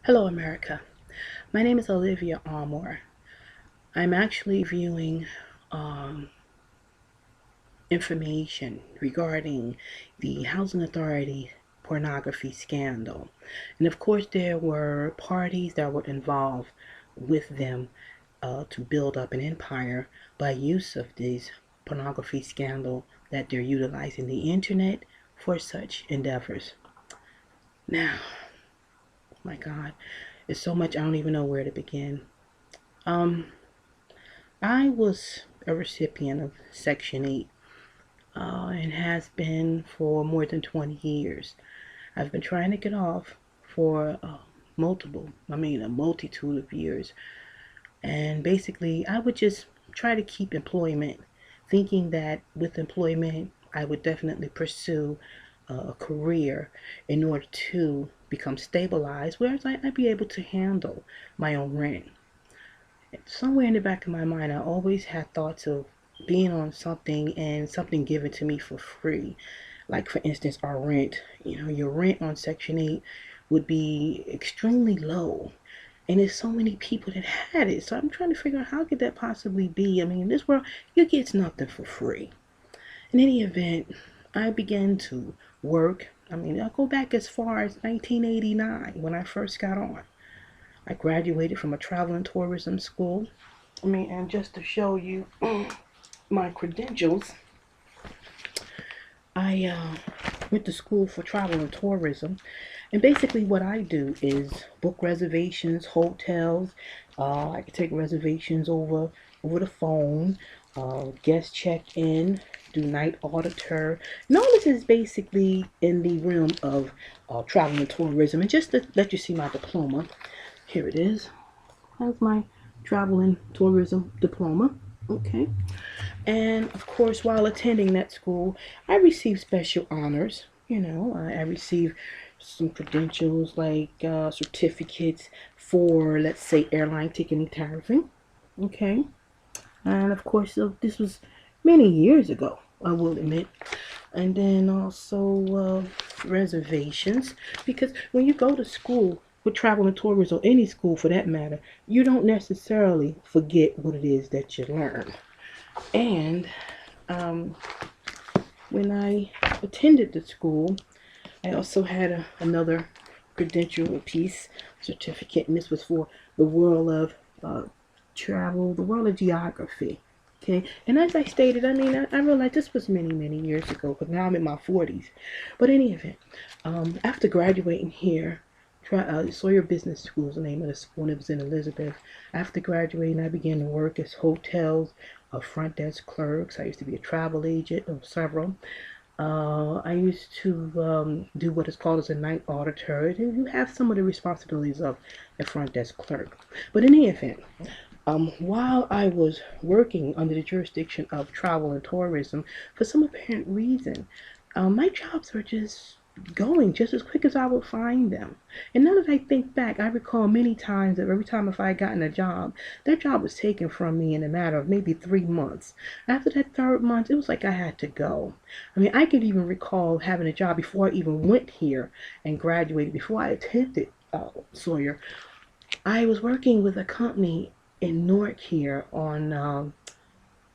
Hello, America. My name is Olivia Armour. I'm actually viewing um, information regarding the Housing Authority pornography scandal. And of course, there were parties that were involved with them to build up an empire by use of these pornography scandal that they're utilizing the internet for such endeavors. Now, my God, it's so much I don't even know where to begin. Um, I was a recipient of Section 8 and has been for more than 20 years. I've been trying to get off for a multitude of years. And basically, I would just try to keep employment, thinking that with employment, I would definitely pursue a career in order to become stabilized, whereas I'd be able to handle my own rent. Somewhere in the back of my mind, I always had thoughts of being on something and something given to me for free. Like, for instance, our rent. Your rent on Section 8 would be extremely low. And there's so many people that had it. So I'm trying to figure out how could that possibly be? I mean, in this world, you get nothing for free. In any event, I began to work. I'll go back as far as 1989 when I first got on. I graduated from a travel and tourism school. And just to show you my credentials, I went to school for travel and tourism. And basically, what I do is book reservations, hotels. I can take reservations over the phone, guest check in, do night auditor. And all this is basically in the realm of travel and tourism. And just to let you see my diploma, here it is. That's my travel and tourism diploma. Okay. And of course, while attending that school, I received special honors. I received some credentials like certificates for, let's say, airline ticketing tariffing. Okay. And of course, this was many years ago, I will admit. And then also reservations, because when you go to school with travel and tourism, or any school for that matter, you don't necessarily forget what it is that you learn. And um, when I attended the school, I also had another credential piece certificate, and this was for the world of travel, the world of geography. Okay, and as I stated, I realized this was many, many years ago, because now I'm in my 40s. But in any event, after graduating here, Sawyer Business School is the name of the school, and it was in Elizabeth. After graduating, I began to work as hotels, front desk clerks. I used to be a travel agent of several. I used to do what is called as a night auditor. And you have some of the responsibilities of a front desk clerk. But in any event, while I was working under the jurisdiction of travel and tourism, for some apparent reason, my jobs were just going just as quick as I would find them. And now that I think back, I recall many times that every time if I had gotten a job, that job was taken from me in a matter of maybe 3 months. After that third month, it was like I had to go. I could even recall having a job before I even went here and graduated, before I attended Sawyer. I was working with a company in Newark here on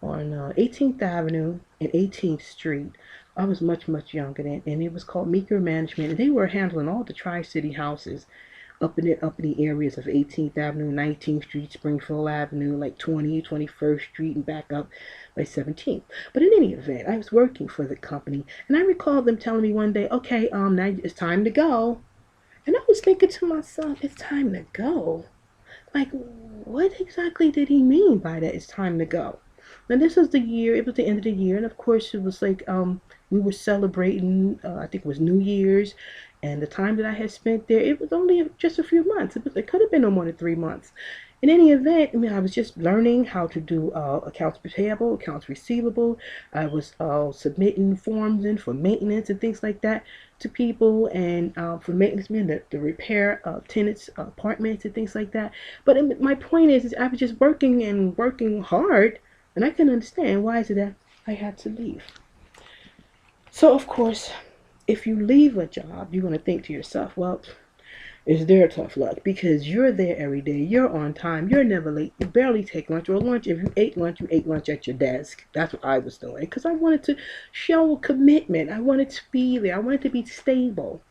18th Avenue and 18th Street. I was much, much younger then, and it was called Meeker Management, and they were handling all the Tri-City houses up in the areas of 18th Avenue, 19th Street, Springfield Avenue, like 21st Street, and back up by 17th. But in any event, I was working for the company, and I recall them telling me one day, okay, now it's time to go. And I was thinking to myself, it's time to go? Like, what exactly did he mean by that? It's time to go. Now this was the year. It was the end of the year, and of course it was like we were celebrating. I think it was New Year's, and the time that I had spent there, it was only just a few months. It could have been no more than 3 months. In any event, I was just learning how to do accounts payable, accounts receivable. I was submitting forms in for maintenance and things like that to people, and for maintenance, the repair of tenants' apartments and things like that. But my point is I was just working and working hard, and I couldn't understand why is it that I had to leave. So of course, if you leave a job, you're going to think to yourself, well, is their tough luck, because you're there every day, you're on time, you're never late, you barely take lunch, or lunch, if you ate lunch at your desk. That's what I was doing, because I wanted to show commitment. I wanted to be there. I wanted to be stable.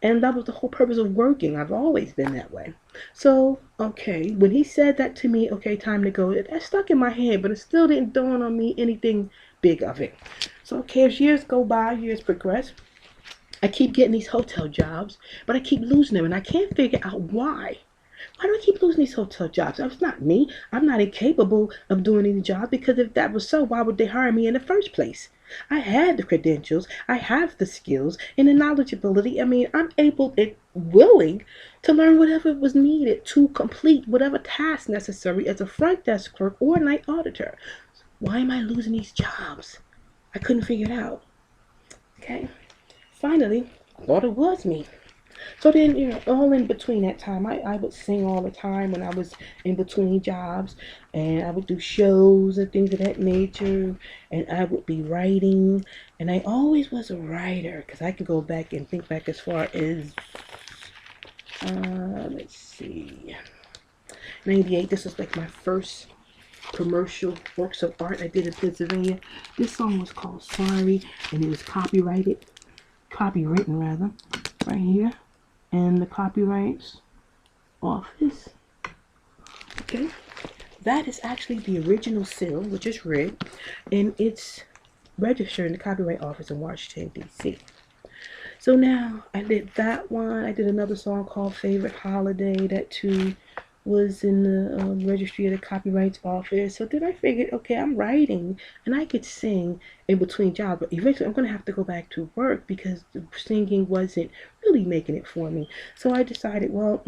And that was the whole purpose of working. I've always been that way. So, okay, when he said that to me, okay, time to go, that stuck in my head, but it still didn't dawn on me anything big of it. So, okay, as years go by, years progress, I keep getting these hotel jobs, but I keep losing them, and I can't figure out why. Why do I keep losing these hotel jobs? That's not me. I'm not incapable of doing any job, because if that was so, why would they hire me in the first place? I had the credentials, I have the skills and the knowledgeability. I mean, I'm able and willing to learn whatever was needed to complete whatever task necessary as a front desk clerk or a night auditor. Why am I losing these jobs? I couldn't figure it out. Okay. Finally, I thought it was me. So then, all in between that time, I would sing all the time when I was in between jobs, and I would do shows and things of that nature, and I would be writing, and I always was a writer, because I could go back and think back as far as, let's see, 98. This was like my first commercial works of art I did in Pennsylvania. This song was called Sorry, and it was copywritten rather, right here. And the copyrights office. Okay, that is actually the original seal, which is red, and it's registered in the copyright office in Washington, D.C. So now I did that one. I did another song called Favorite Holiday. That too was in the registry of the copyrights office. So then I figured, okay, I'm writing and I could sing in between jobs, but eventually I'm going to have to go back to work, because the singing wasn't really making it for me. So I decided, well,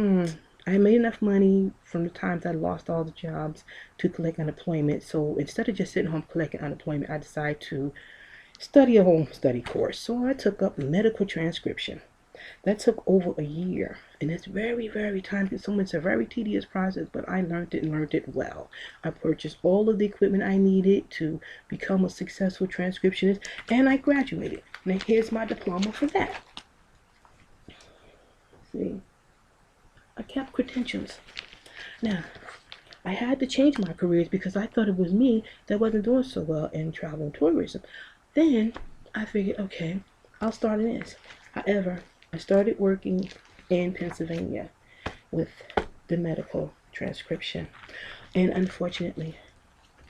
I made enough money from the times I lost all the jobs to collect unemployment. So instead of just sitting home collecting unemployment, I decided to study a home study course. So I took up medical transcription. That took over a year, and it's very, very time consuming. It's a very tedious process, but I learned it well. I purchased all of the equipment I needed to become a successful transcriptionist, and I graduated. Now here's my diploma for that. See, I kept credentials. Now, I had to change my careers because I thought it was me that wasn't doing so well in travel and tourism. Then I figured, okay, I'll start in this. However, I started working in Pennsylvania with the medical transcription, and unfortunately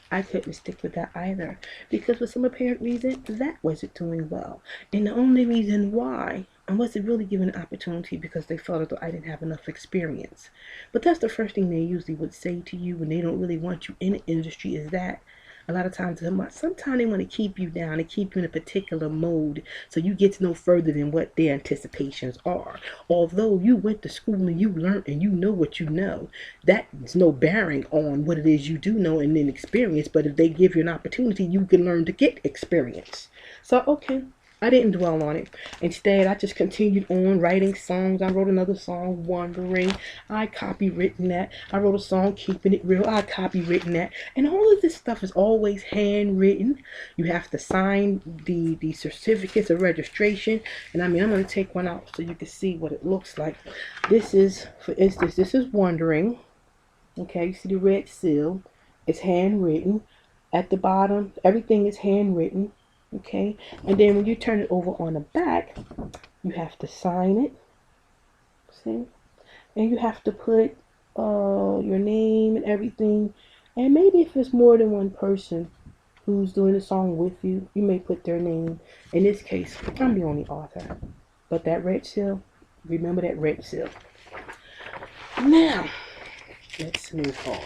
I couldn't stick with that either, because for some apparent reason that wasn't doing well. And the only reason why, I wasn't really given an opportunity, because they felt as though I didn't have enough experience. But that's the first thing they usually would say to you when they don't really want you in the industry, is that a lot of times, sometimes they want to keep you down and keep you in a particular mode, so you get to know further than what their anticipations are. Although you went to school and you learned and you know what you know, that is no bearing on what it is you do know and then experience. But if they give you an opportunity, you can learn to get experience. So, okay, I didn't dwell on it. Instead, I just continued on writing songs. I wrote another song, Wandering. I copywritten that. I wrote a song, Keeping It Real. I copywritten that. And all of this stuff is always handwritten. You have to sign the certificates of registration. And I mean, I'm going to take one out so you can see what it looks like. This is, for instance, this is Wandering. Okay, you see the red seal. It's handwritten. At the bottom, everything is handwritten. Okay, and then when you turn it over on the back, you have to sign it. See, and you have to put your name and everything. And maybe if it's more than one person who's doing the song with you, you may put their name. In this case, I'm the only author. But that red seal, remember that red seal. Now, let's move on.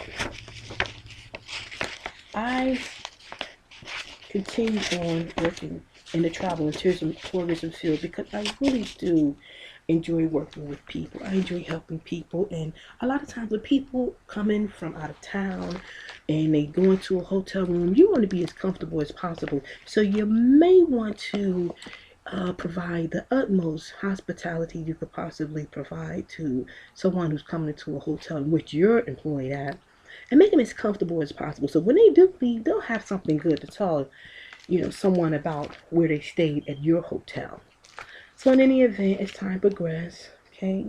I continue on working in the travel and tourism field, because I really do enjoy working with people. I enjoy helping people, and a lot of times when people come in from out of town and they go into a hotel room, you want to be as comfortable as possible. So you may want to provide the utmost hospitality you could possibly provide to someone who's coming into a hotel in which you're employed at, and make them as comfortable as possible. So when they do leave, they'll have something good to tell, someone about where they stayed at your hotel. So in any event, as time progressed, okay,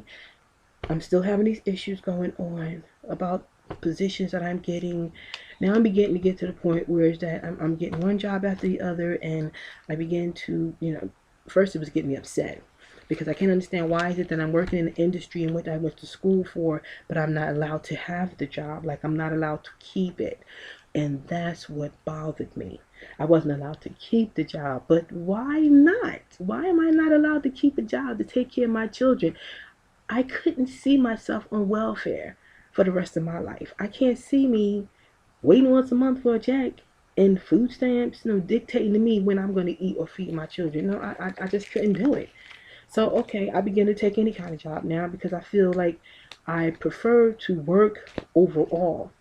I'm still having these issues going on about positions that I'm getting. Now I'm beginning to get to the point where is that I'm getting one job after the other, and I begin to, first it was getting me upset because I can't understand why is it that I'm working in the industry and what I went to school for, but I'm not allowed to have the job, like I'm not allowed to keep it. And that's what bothered me. I wasn't allowed to keep the job, but why not? Why am I not allowed to keep a job to take care of my children? I couldn't see myself on welfare for the rest of my life. I can't see me waiting once a month for a check and food stamps, dictating to me when I'm going to eat or feed my children. No, I just couldn't do it. So, okay, I begin to take any kind of job now because I feel like I prefer to work overall.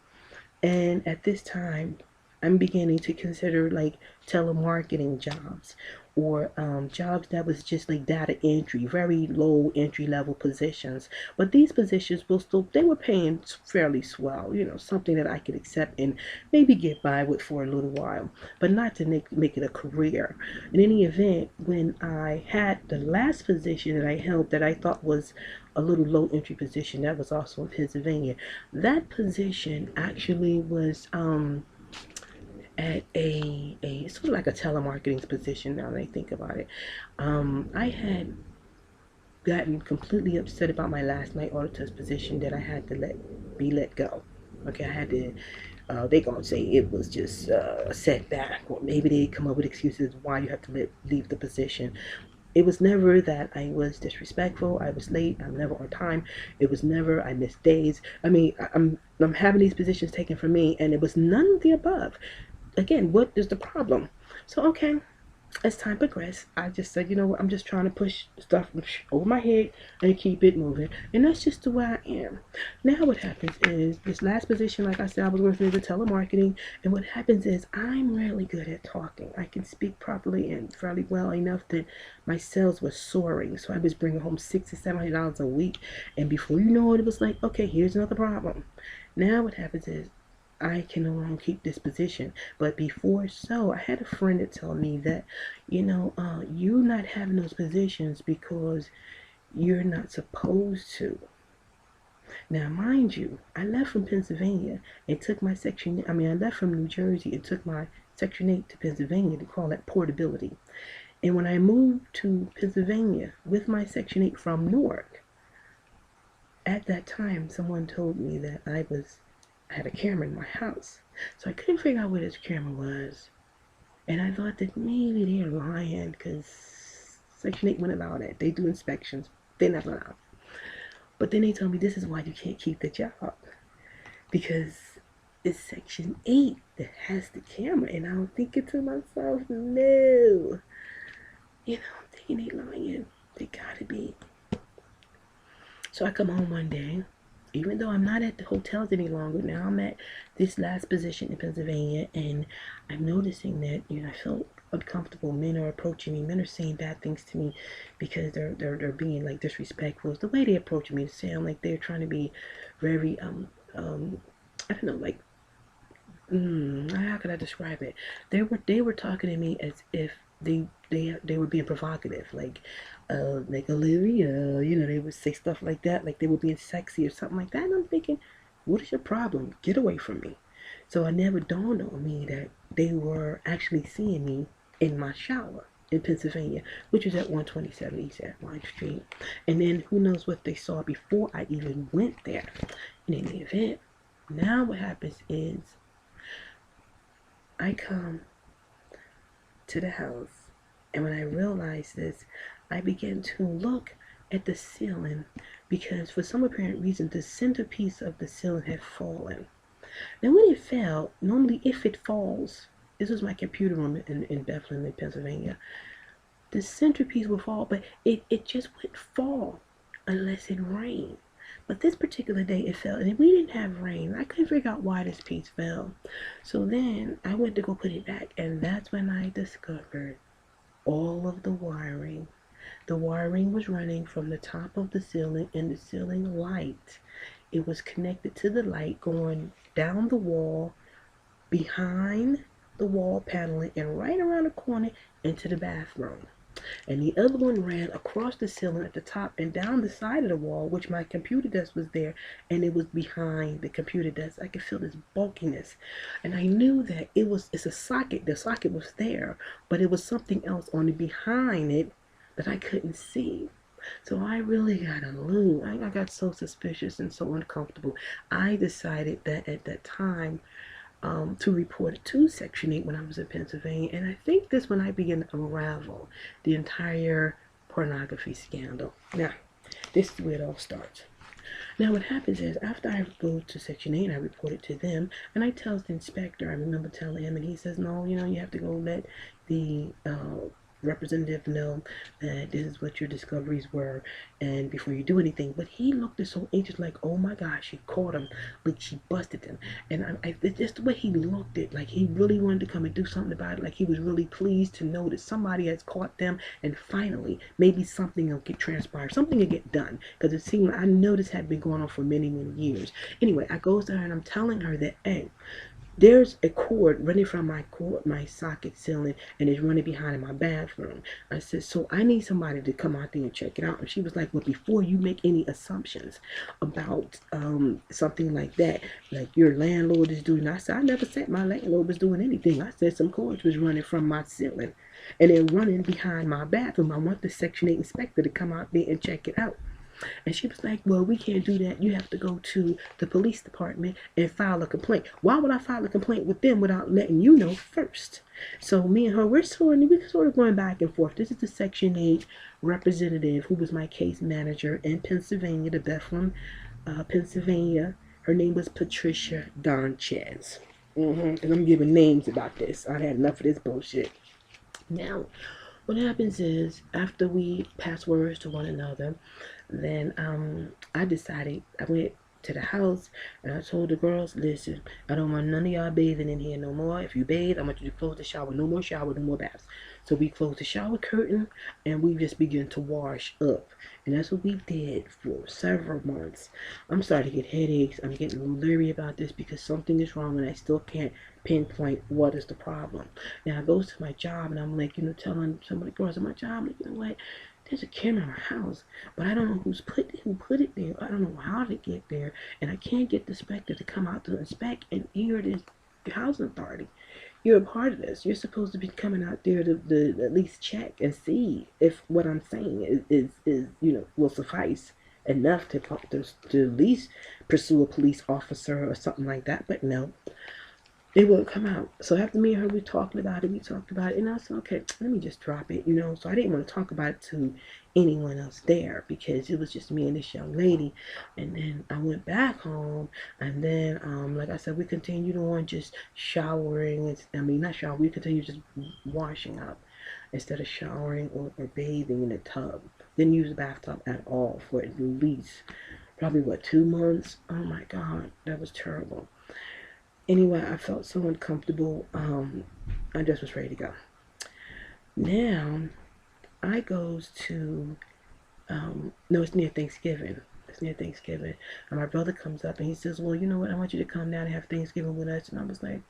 And at this time, I'm beginning to consider like telemarketing jobs or jobs that was just like data entry, very low entry level positions. But these positions will still, they were paying fairly swell, something that I could accept and maybe get by with for a little while, but not to make it a career. In any event, when I had the last position that I held that I thought was a little low entry position that was also in Pennsylvania, that position actually was at a sort of like a telemarketing position now that I think about it. I had gotten completely upset about my last night auditor's position that I had to let go. Okay, I had to. They gonna say it was just a setback, or maybe they come up with excuses why you have to leave the position. It was never that I was disrespectful. I was late. I'm never on time. It was never I missed days. I mean, I'm having these positions taken from me, and it was none of the above. Again, what is the problem? So okay, as time progressed, I just said, you know what, I'm just trying to push stuff over my head and keep it moving. And that's just the way I am. Now what happens is this last position, like I said, I was working as a telemarketing, and what happens is I'm really good at talking. I can speak properly and fairly well enough that my sales were soaring. So I was bringing home $600 to $700 a week. And before you know it, it was like, okay, here's another problem. Now what happens is I can no longer keep this position. But before so, I had a friend that told me that, you're not having those positions because you're not supposed to. Now, mind you, I left from Pennsylvania and took my section. I mean, I left from New Jersey and took my Section 8 to Pennsylvania. They call that portability. And when I moved to Pennsylvania with my Section 8 from Newark, at that time, someone told me that I had a camera in my house. So I couldn't figure out where this camera was. And I thought that maybe they're lying because Section 8 wouldn't allow that. They do inspections. They never allow. But then they told me this is why you can't keep the job. Because it's Section 8 that has the camera. And I'm thinking to myself, no. I'm thinking they lying. They gotta be. So I come home one day, even though I'm not at the hotels any longer. Now I'm at this last position in Pennsylvania, and I'm noticing that I feel uncomfortable. Men are approaching me. Men are saying bad things to me because they're being like disrespectful. It's the way they approach me. It sound like they're trying to be very I don't know, like how could I describe it? They were talking to me as if they were being provocative, like Olivia, they would say stuff like that, like they were being sexy or something like that. And I'm thinking, what is your problem? Get away from me. So it never dawned on me that they were actually seeing me in my shower in Pennsylvania, which was at 127 East Atline Street. And then who knows what they saw before I even went there. And in the event, now what happens is I come to the house, and when I realized this, I began to look at the ceiling because for some apparent reason the centerpiece of the ceiling had fallen. Now when it fell, normally if it falls, this was my computer room in Bethlehem, Pennsylvania, the centerpiece would fall, but it just wouldn't fall unless it rained. But this particular day it fell, and we didn't have rain. I couldn't figure out why this piece fell. So then I went to go put it back, and that's when I discovered all of the wiring. The wiring was running from the top of the ceiling and the ceiling light. It was connected to the light going down the wall, behind the wall paneling, and right around the corner into the bathroom. and the other one ran across the ceiling at the top and down the side of the wall, which my computer desk was there, and it was behind the computer desk. I could feel this bulkiness, and I knew that it's a socket. The socket was there, but it was something else on the behind it that I couldn't see. So I really got a loon. I got so suspicious and so uncomfortable. I decided that at that time to report it to Section 8 when I was in Pennsylvania. And I think this when I began to unravel the entire pornography scandal. Now, this is where it all starts. Now, what happens is after I go to Section 8, I report it to them, and I tell the inspector, I remember telling him, and he says, no, you know, you have to go let the representative know that this is what your discoveries were and before you do anything. But he looked so anxious, like, oh my gosh, she caught him, like she busted him. And it's just the way he looked at, like he really wanted to come and do something about it, like he was really pleased to know that somebody has caught them, and finally maybe something will get transpired, something will get done, because it seemed, I know this had been going on for many years. Anyway, I goes to her and I'm telling her that, hey, there's a cord running from my socket ceiling, and it's running behind in my bathroom. I said, so I need somebody to come out there and check it out. And she was like, well, before you make any assumptions about something like that, like your landlord is doing. I said, I never said my landlord was doing anything. I said some cords was running from my ceiling, and they're running behind my bathroom. I want the Section 8 inspector to come out there and check it out. And she was like, well, we can't do that. You have to go to the police department and file a complaint. Why would I file a complaint with them without letting you know first? So me and her, we're sort of going back and forth. This is the Section 8 representative who was my case manager in Pennsylvania, the Bethlehem, Pennsylvania. Her name was Patricia Donchez. And I'm giving names about this. I had enough of this bullshit. Now, what happens is, after we pass words to one another, then I decided, I went to the house and I told the girls, listen, I don't want none of y'all bathing in here no more. If you bathe, I want you to close the shower. No more shower, no more baths. So we closed the shower curtain and we just began to wash up. And that's what we did for several months. I'm starting to get headaches. I'm getting a little leery about this because something is wrong and I still can't pinpoint what is the problem. Now I go to my job and I'm like, you know, telling some of the girls at my job, like, you know what? There's a camera in my house, but I don't know who put it there. I don't know how to get there, and I can't get the inspector to come out to inspect. And here it is, the housing authority. You're a part of this. You're supposed to be coming out there to at least check and see if what I'm saying is you know, will suffice enough to at least pursue a police officer or something like that. But no, it wouldn't come out. So after me and her, we talked about it, and I said, okay, let me just drop it, you know. So I didn't want to talk about it to anyone else there because it was just me and this young lady. And then I went back home, and then, like I said, we continued on just showering. Not showering, we continued just washing up instead of showering or bathing in the tub. Didn't use the bathtub at all for at least probably, 2 months? Oh my God, that was terrible. Anyway, I felt so uncomfortable. I just was ready to go. Now, I goes to, no, it's near Thanksgiving. It's near Thanksgiving. And my brother comes up and he says, well, you know what? I want you to come down and have Thanksgiving with us. And I was like,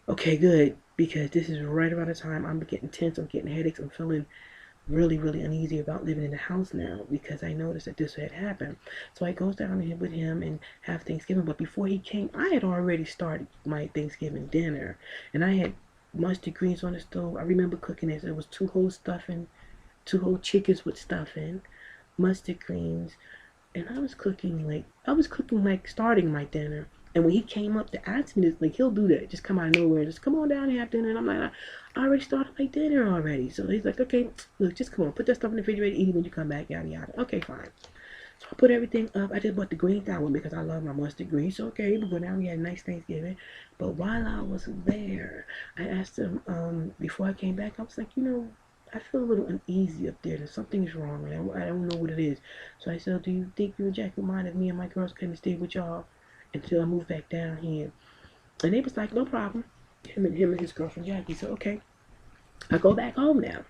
okay, good. Because this is right around the time I'm getting tense. I'm getting headaches. I'm feeling really uneasy about living in the house now because I noticed that this had happened. So I goes down here with him and have Thanksgiving. But before he came, I had already started my Thanksgiving dinner, and I had mustard greens on the stove. I remember cooking this. It was 2 whole stuffing, 2 whole chickens with stuffing, mustard greens, and I was cooking like starting my dinner. And when he came up to ask me this, like, he'll do that, just come out of nowhere, just come on down and have dinner. And I'm like, I already started my dinner already. So he's like, okay, look, just come on, put that stuff in the refrigerator, eat it when you come back, yada yada. Okay, fine. So I put everything up. I just bought the greens down with me because I love my mustard greens. So okay, we go down. We had a nice Thanksgiving. But while I was there, I asked him before I came back. I was like, you know, I feel a little uneasy up there. There's something's wrong, and I don't know what it is. So I said, do you think you and Jack would mind if me and my girls came and stay with y'all until I move back down here? And they was like, no problem. Him and his girlfriend Jackie. So okay, I go back home now.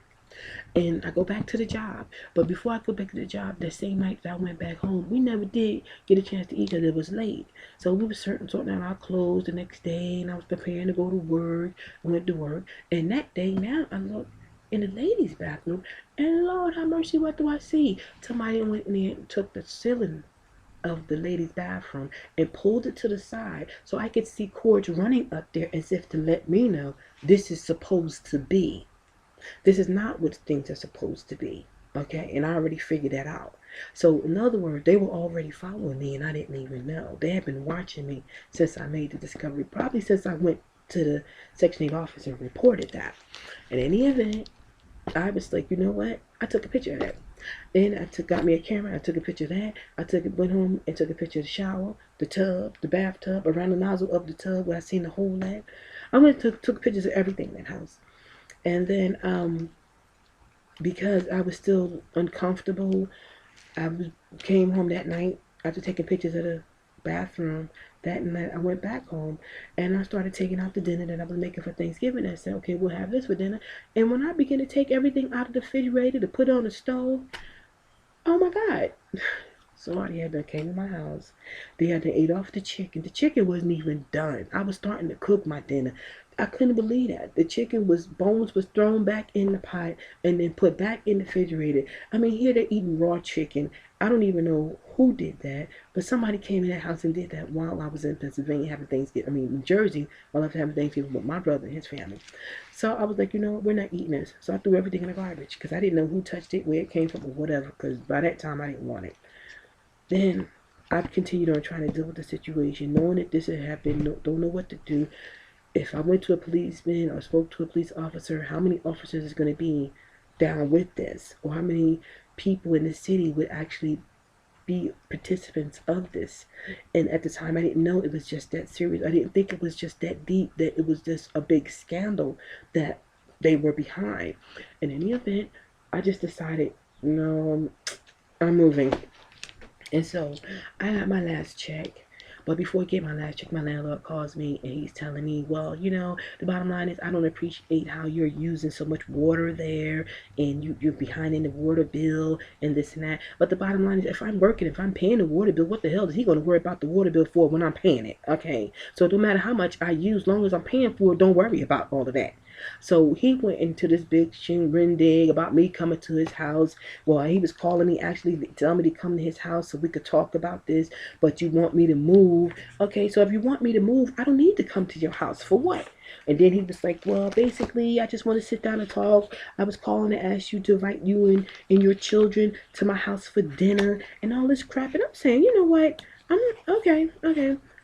And I go back to the job. But before I go back to the job, that same night that I went back home, we never did get a chance to eat because it was late. So we were sorting out our clothes the next day, and I was preparing to go to work. I went to work. And that day now, I look, in the ladies' bathroom, and Lord have mercy, what do I see? Somebody went in there and took the ceiling of the ladies' bathroom and pulled it to the side so I could see cords running up there as if to let me know this is supposed to be. This is not what things are supposed to be. Okay, and I already figured that out. So in other words, they were already following me and I didn't even know. They had been watching me since I made the discovery, probably since I went to the Section 8 office and reported that. In any event, I was like, you know what? I took a picture of that. Then got me a camera. I took a picture of that. Went home and took a picture of the shower, the tub, the bathtub, around the nozzle of the tub where I seen the hole at. I went and took pictures of everything in that house. And then, because I was still uncomfortable, came home that night after taking pictures of the bathroom. That night I went back home and I started taking out the dinner that I was making for Thanksgiving. I said, okay, we'll have this for dinner. And when I began to take everything out of the refrigerator to put on the stove, oh my God. Somebody had to came to my house. They had to eat off the chicken. The chicken wasn't even done. I was starting to cook my dinner. I couldn't believe that. The chicken bones was thrown back in the pot and then put back in the refrigerator. I mean, here they're eating raw chicken. I don't even know who did that, but somebody came in that house and did that while I was in Pennsylvania having Thanksgiving. I mean, New Jersey, while I was having Thanksgiving with my brother and his family. So I was like, you know what, we're not eating this. So I threw everything in the garbage because I didn't know who touched it, where it came from, or whatever, because by that time I didn't want it. Then I continued on trying to deal with the situation, knowing that this had happened, don't know what to do. If I went to a policeman or spoke to a police officer, how many officers is going to be down with this? Or how many people in the city would actually be participants of this? And at the time, I didn't know it was just that serious. I didn't think it was just that deep, that it was just a big scandal that they were behind. In any event, I just decided, no, I'm moving. And so I got my last check. But before I get my last check, my landlord calls me and he's telling me, well, you know, the bottom line is I don't appreciate how you're using so much water there and you're behind in the water bill and this and that. But the bottom line is if I'm working, if I'm paying the water bill, what the hell is he going to worry about the water bill for when I'm paying it? Okay. So no matter how much I use, long as I'm paying for it, don't worry about all of that. So he went into this big shindig about me coming to his house. Well, he was calling me, actually telling me to come to his house so we could talk about this, but you want me to move. Okay, so if you want me to move, I don't need to come to your house. For what? And then he was like, well, basically, I just want to sit down and talk. I was calling to ask you to invite you and your children to my house for dinner and all this crap. And I'm saying, you know what? Okay.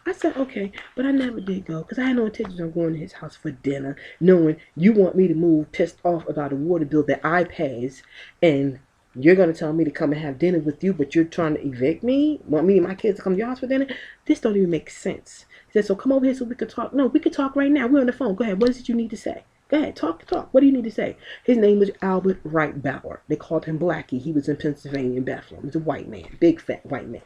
I said, okay, but I never did go because I had no intention of going to his house for dinner, knowing you want me to move pissed off about a water bill that I pays, and you're going to tell me to come and have dinner with you, but you're trying to evict me? Want me and my kids to come to your house for dinner? This don't even make sense. He said, so come over here so we could talk. No, we could talk right now. We're on the phone. Go ahead. What is it you need to say? Go ahead, talk. What do you need to say? His name was Albert Wright Bauer. They called him Blackie. He was in Pennsylvania in Bethlehem. He was a white man, big fat white man.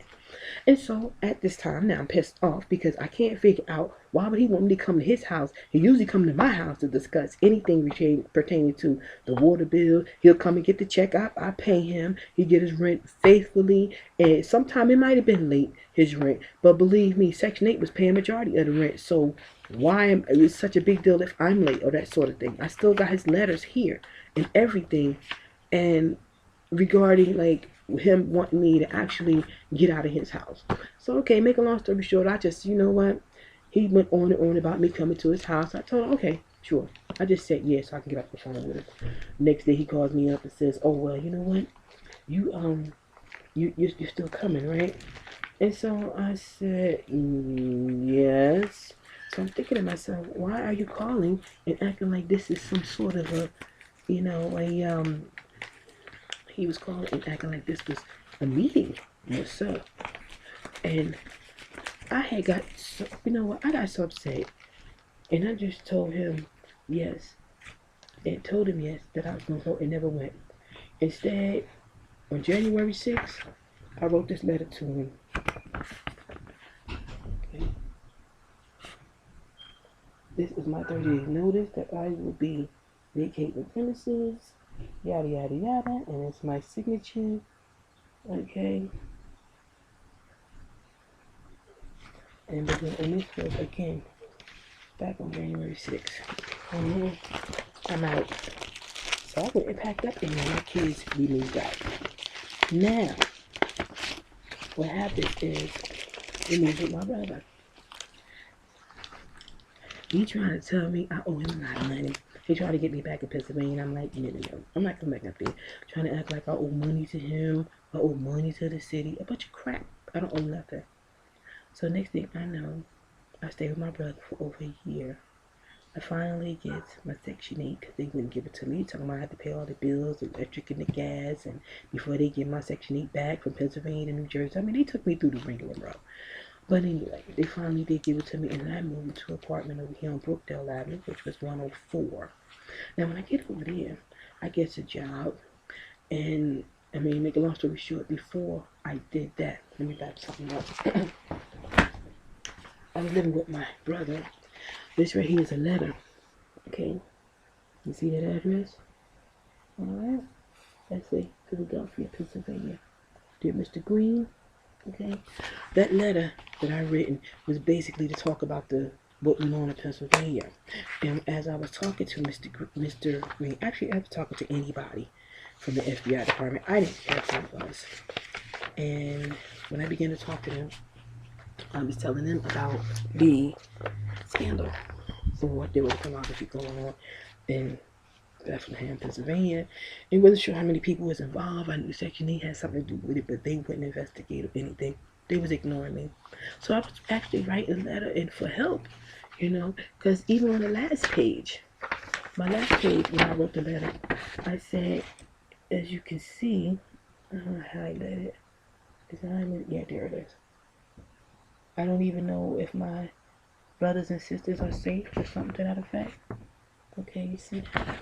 And so at this time now I'm pissed off because I can't figure out why would he want me to come to his house. He usually come to my house to discuss anything pertaining to the water bill. He'll come and get the check. I pay him. He get his rent faithfully. And sometime it might have been late, his rent. But believe me, Section 8 was paying majority of the rent. So why am it's such a big deal if I'm late or that sort of thing? I still got his letters here and everything. And regarding like him wanting me to actually get out of his house. So okay, make a long story short, I just, you know what, he went on and on about me coming to his house. I told him, okay, sure. I just said yes so I can get off the phone with him. Next day he calls me up and says, oh well, you know what, you're still coming, right? And so I said, yes. So I'm thinking to myself, why are you calling and acting like this is some sort of a, you know, he was calling and acting like this was a meeting. What's up? And I had got, so, you know what, I got so upset. And I just told him yes. And told him yes, that I was going to vote and never went. Instead, on January 6th, I wrote this letter to him. Okay. This is my 30-day notice that I will be vacating the premises, yada yada yada, and it's my signature. Okay. And this was again back on January 6th. I'm out. So I went and packed up, and my kids we moved out. Now, what happens is we moved with my brother. He trying to tell me I owe him a lot of money. He tried to get me back in Pennsylvania. I'm like, no. I'm not coming back up there. Trying to act like I owe money to him. I owe money to the city. A bunch of crap. I don't owe nothing. So next thing I know, I stayed with my brother for over a year. I finally get my Section 8 because they wouldn't give it to me. Talking about I had to pay all the bills, the electric and the gas, and before they get my Section 8 back from Pennsylvania to New Jersey. I mean, they took me through the ringer, bro. But anyway, they finally did give it to me, and I moved to an apartment over here on Brookdale Avenue, which was 104. Now, when I get over there, I get a job, and I mean, make a long story short, before I did that, let me back something up. I was living with my brother. This right here is a letter, okay? You see that address? All right. Let's say Philadelphia, Pennsylvania. Dear Mr. Green, okay? That letter that I written was basically to talk about what went on in Pennsylvania. And as I was talking to Mr. Green, actually I was talking to anybody from the FBI department. I didn't care who it was. And when I began to talk to them, I was telling them about the scandal for what there was pornography going on in Bethlehem, Pennsylvania. It wasn't sure how many people was involved. I knew Section 8 had something to do with it, but they wouldn't investigate or anything. They was ignoring me. So I was actually writing a letter in for help, because even on the last page, my last page when I wrote the letter, I said, as you can see, I'm going to highlight it. Yeah, there it is. I don't even know if my brothers and sisters are safe or something to that effect. Okay, you see that?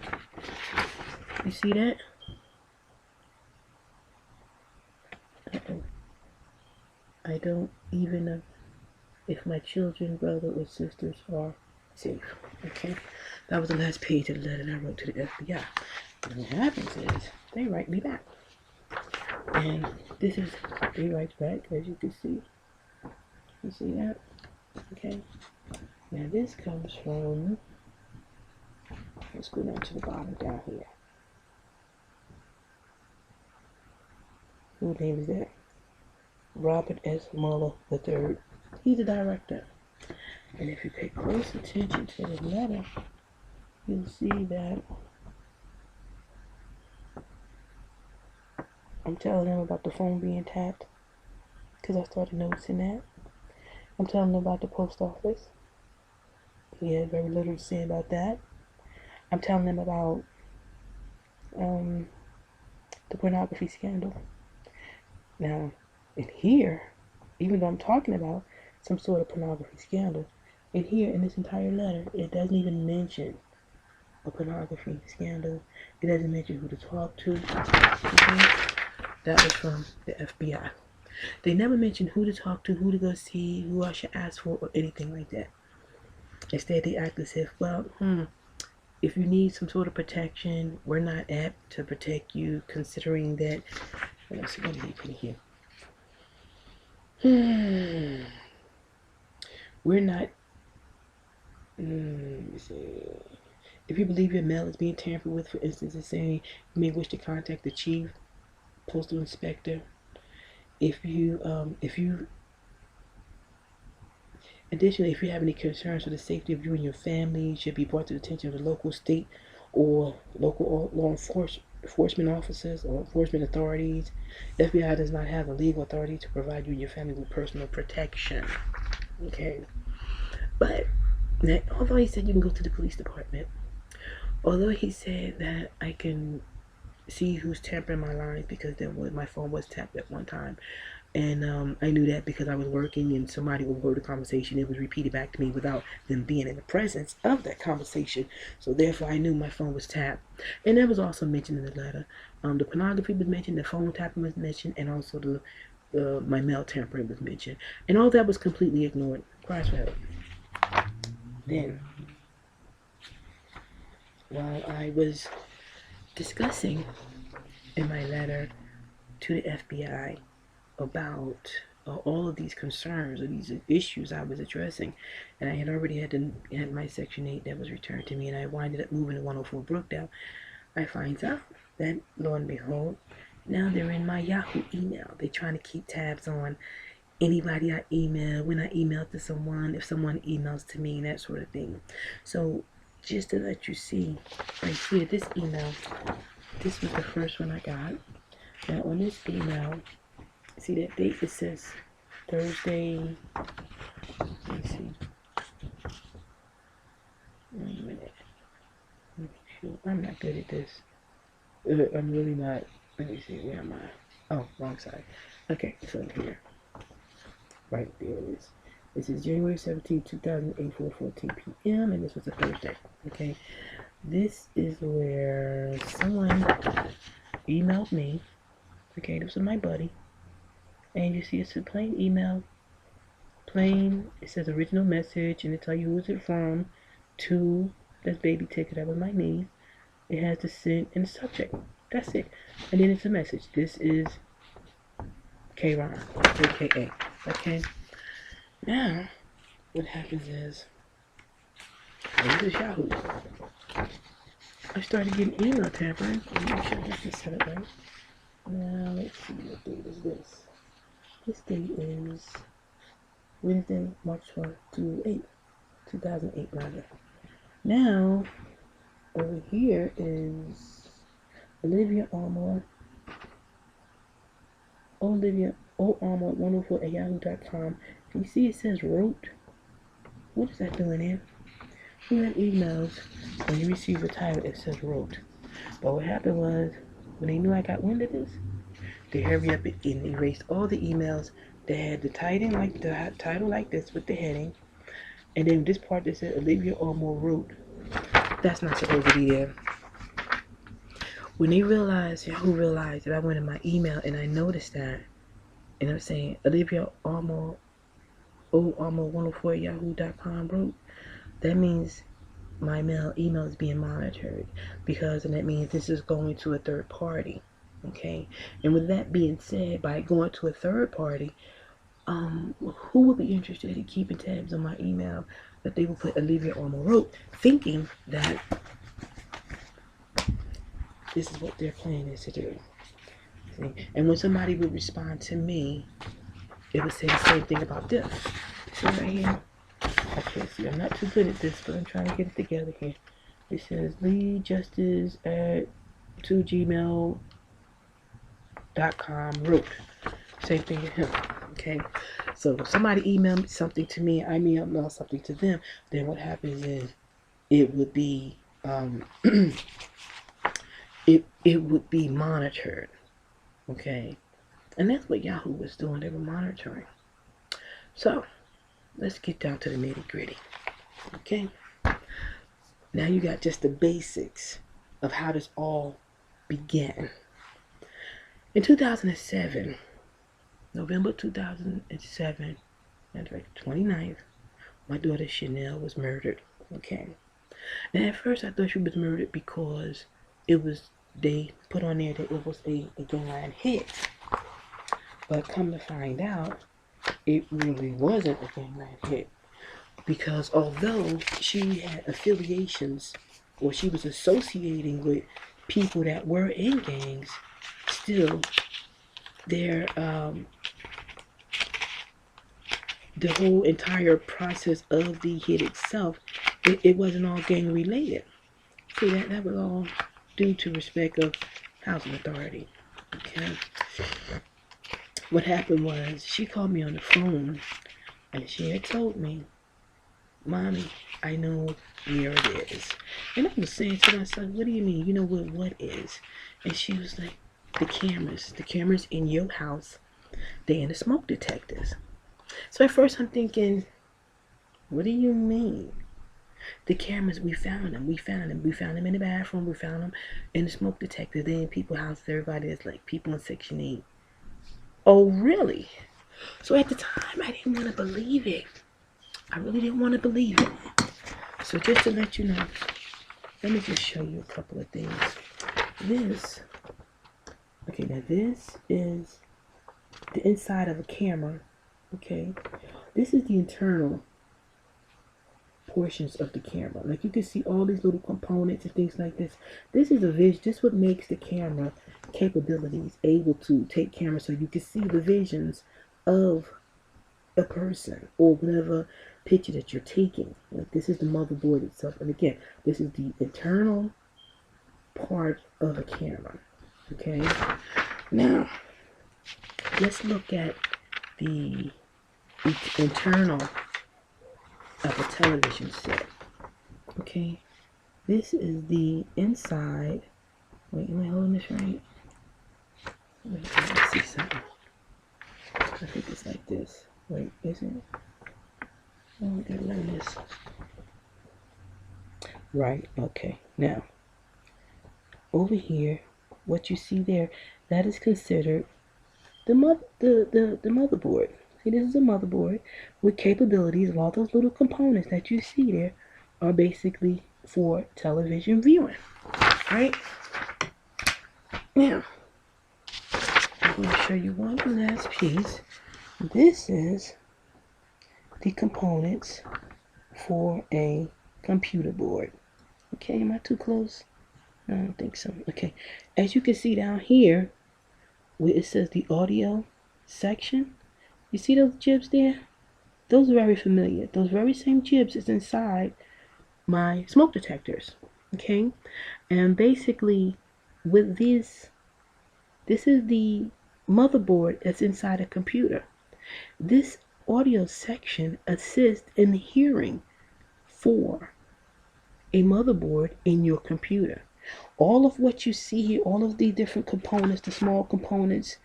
You see that? I don't even know if my children, brother, or sisters are safe. Okay? That was the last page of the letter I wrote to the FBI. And what happens is, they write me back. And this is, he writes back, as you can see. You see that? Okay? Now this comes from, let's go down to the bottom down here. Whose name is that? Robert S. Mueller III. He's the director. And if you pay close attention to the letter, you'll see that I'm telling them about the phone being tapped, because I started noticing that. I'm telling them about the post office. He had very little to say about that. I'm telling them about the pornography scandal. Now, in here, even though I'm talking about some sort of pornography scandal, in here, in this entire letter, it doesn't even mention a pornography scandal. It doesn't mention who to talk to. Okay? That was from the FBI. They never mentioned who to talk to, who to go see, who I should ask for, or anything like that. Instead, they act as if, well, if you need some sort of protection, we're not apt to protect you, considering that. Let's see, what did he put in here? We're not. Let me see. If you believe your mail is being tampered with, for instance, it's saying you may wish to contact the chief postal inspector. Additionally, if you have any concerns for the safety of you and your family, it should be brought to the attention of the local, state, or local law enforcement officers or enforcement authorities. FBI does not have the legal authority to provide you and your family with personal protection. Okay, but although he said you can go to the police department, although he said that I can see who's tampering my lines, because my phone was tapped at one time, and I knew that because I was working and somebody overheard the conversation. It was repeated back to me without them being in the presence of that conversation. So therefore, I knew my phone was tapped, and that was also mentioned in the letter. The pornography was mentioned, the phone tapping was mentioned, and also my mail tampering was mentioned, and all that was completely ignored. Cries for help. Then, while I was discussing in my letter to the FBI about all of these concerns or these issues I was addressing, and I had already had my Section 8 that was returned to me, and I winded up moving to 104 Brookdale, I find out that, lo and behold, now they're in my Yahoo email. They're trying to keep tabs on anybody I email, when I email to someone, if someone emails to me, that sort of thing. So just to let you see right here, this email, this was the first one I got. Now on this email, see that date? It says Thursday. Let me see. Wait a minute. I'm not good at this. I'm really not. Let me see. Where am I? Oh, wrong side. Okay, so here. Right there it is. This is January 17, 2008, 4:14 p.m. and this was a Thursday. Okay. This is where someone emailed me. Okay, this was my buddy. And you see it's a plain email. Plain. It says original message and it tell you who's it from. To, that's baby ticket. That was my niece. It has the sent and the subject. That's it. And then it's a message. This is K-Ron, aka. Okay. Now, what happens is, this is Yahoo. I started getting email tampering. Let me make sure I can set it right. Now, let's see, what date is this? This date is Wednesday, March 12th, 2008, rather. Now, over here is Olivia Armour. Olivia Armour 104 at yahoo.com. You see it says wrote. What is that doing here? You have emails when you receive a title it says wrote. But what happened was when they knew I got wind of this, they hurry up and erased all the emails that had the title like this with the heading, and then this part that said Olivia Armour wrote. That's not supposed to be there. When they realized, Yahoo realized that I went in my email and I noticed that, and I'm saying Olivia Armour, Armour 104 at yahoo.com wrote, that means my email is being monitored, because and that means this is going to a third party. Okay, and with that being said, by going to a third party, who would be interested in keeping tabs on my email that they will put Olivia Armour wrote, thinking that this is what their plan is to do. See? And when somebody would respond to me, it would say the same thing about this. See right here? Okay, see, I'm not too good at this, but I'm trying to get it together here. It says Lee Justice at 2gmail.com wrote. Same thing to him. Okay, so if somebody emailed something to me, I email something to them, then what happens is it would be it would be monitored. Okay, and that's what Yahoo was doing. They were monitoring. So let's get down to the nitty gritty. Okay, now you got just the basics of how this all began. In 2007, November 2007, that's right, 29th, my daughter Chanel was murdered. Okay, and at first I thought she was murdered because they put on there that it was a gangland hit, but come to find out, it really wasn't a gangland hit, because although she had affiliations, or she was associating with people that were in gangs, still the whole entire process of the hit itself, it wasn't all gang related. See, that was all due to respect of housing authority. Okay, what happened was she called me on the phone and she had told me, Mommy, I know where it is. And I was saying to myself, what do you mean? You know what is? And she was like, the cameras in your house, they in the smoke detectors. So at first I'm thinking, what do you mean? The cameras, we found them in the bathroom, we found them in the smoke detector, they in people's houses, everybody is like people in Section 8. Oh, really? So at the time, I didn't want to believe it. I really didn't want to believe it. So just to let you know, let me just show you a couple of things. This is the inside of a camera. Okay, this is the internal portions of the camera. Like you can see all these little components and things like this. This is a vision. This is what makes the camera capabilities able to take camera, so you can see the visions of a person or whatever picture that you're taking. Like this is the motherboard itself, and again, this is the internal part of a camera. Okay, now let's look at the internal of a television set. Okay, this is the inside. Wait, am I holding this right? Wait, let me see something. I think it's like this. Wait, is it? Oh, I gotta learn this. Right, okay. Now, over here, what you see there, that is considered the motherboard. See, this is a motherboard with capabilities. All those little components that you see there are basically for television viewing. Right? Now, I'm going to show you one last piece. This is the components for a computer board. Okay, am I too close? I don't think so. Okay, as you can see down here, where it says the audio section, you see those jibs there? Those are very familiar. Those very same jibs is inside my smoke detectors. Okay, and basically with this is the motherboard that's inside a computer. This audio section assists in hearing for a motherboard in your computer. All of what you see here, all of the different components, the small components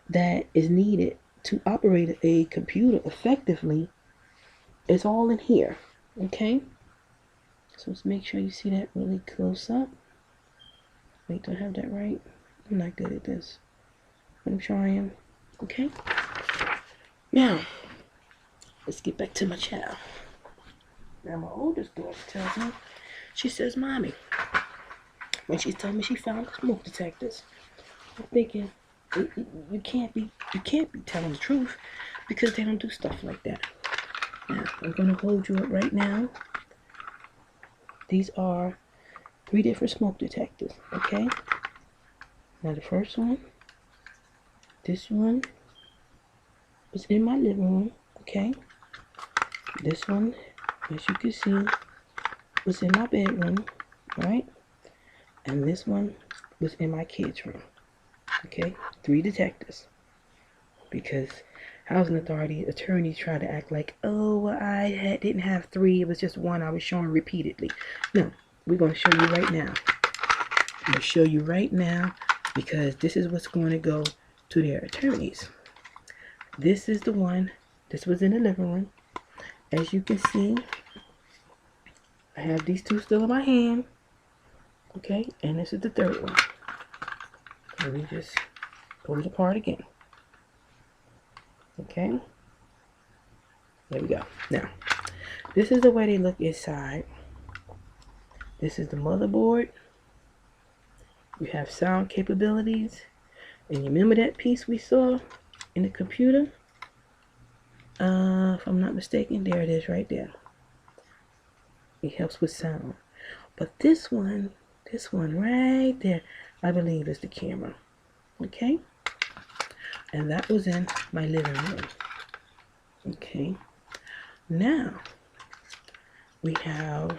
that is needed to operate a computer effectively, is all in here. Okay, so let's make sure you see that really close up. Wait, do I have that right? I'm not good at this, but I'm trying. Okay, now let's get back to my child. Now my oldest daughter tells me, she says, "Mommy," when she's telling me she found the smoke detectors, I'm thinking, you can't be telling the truth, because they don't do stuff like that. Now I'm gonna hold you up right now. These are 3 different smoke detectors. Okay. Now the first one, this one was in my living room. Okay. This one, as you can see, was in my bedroom, right? And this one was in my kids' room. Okay, 3 detectives. Because housing authority attorneys try to act like, oh, well, didn't have 3, it was just 1 I was showing repeatedly. No, we're going to show you right now. I'm going to show you right now, because this is what's going to go to their attorneys. This is the one, this was in the living room. As you can see, I have these 2 still in my hand. Okay, and this is the 3rd one. Let me just pull it apart again. Okay, there we go. Now, this is the way they look inside. This is the motherboard. You have sound capabilities. And you remember that piece we saw in the computer? If I'm not mistaken, there it is right there. It helps with sound. But this one right there, I believe is the camera. Okay? And that was in my living room. Okay? Now, we have,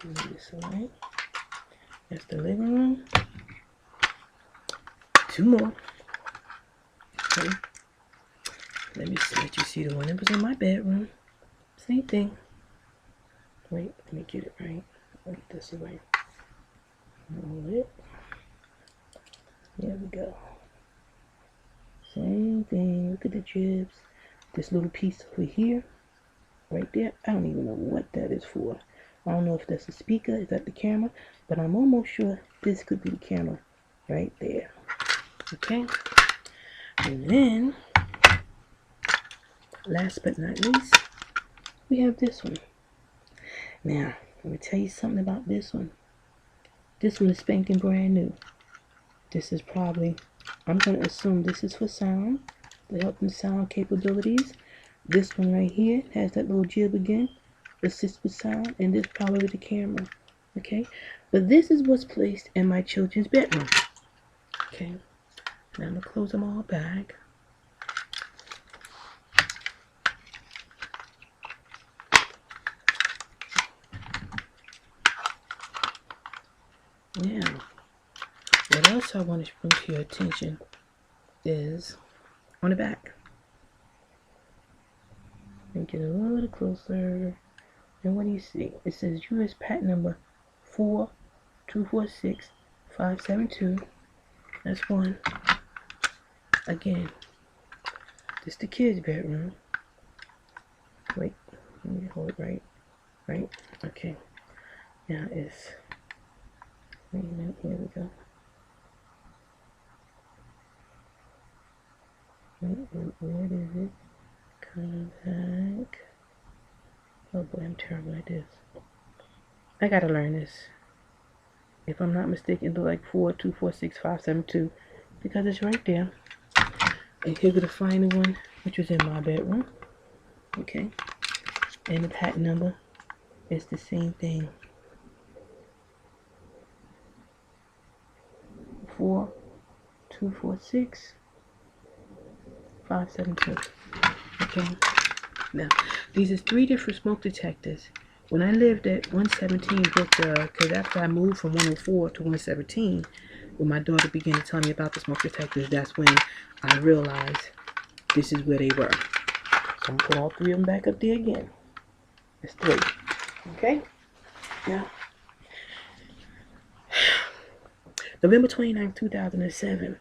this way. That's the living room. 2 more. Okay. Let you see the one that was in my bedroom. Same thing. Wait, let me get it right. Wait, this way. Hold it. There we go. Same thing. Look at the jibs. This little piece over here, right there. I don't even know what that is for. I don't know if that's a speaker. Is that the camera? But I'm almost sure this could be the camera right there. Okay. And then, last but not least, we have this one. Now, let me tell you something about this one. This one is spanking brand new. This is probably, I'm going to assume this is for sound, to help in sound capabilities. This one right here has that little jib again. assist with sound, and this probably the camera. Okay, but this is what's placed in my children's bedroom. Okay, now I'm gonna close them all back. Now, what else I want to bring to your attention is on the back. And get a little closer. And what do you see? It says U.S. patent number 4246572. That's one. Again, this is the kids' bedroom. Wait, let me hold it right. Right? Okay. Now it's. Wait a minute, here we go. Where is it? Come back. Oh boy, I'm terrible at this. I gotta learn this. If I'm not mistaken, it'll like 4246572 because it's right there. And here's the final one, which was in my bedroom. Okay. And the patent number is the same thing. 4246572. Okay. Now, these are 3 different smoke detectors. When I lived at 117 because after I moved from 104 to 117, when my daughter began to tell me about the smoke detectors, that's when I realized this is where they were. So I'm going to put all 3 of them back up there again. That's 3. Okay? Now, November 29th, 2007.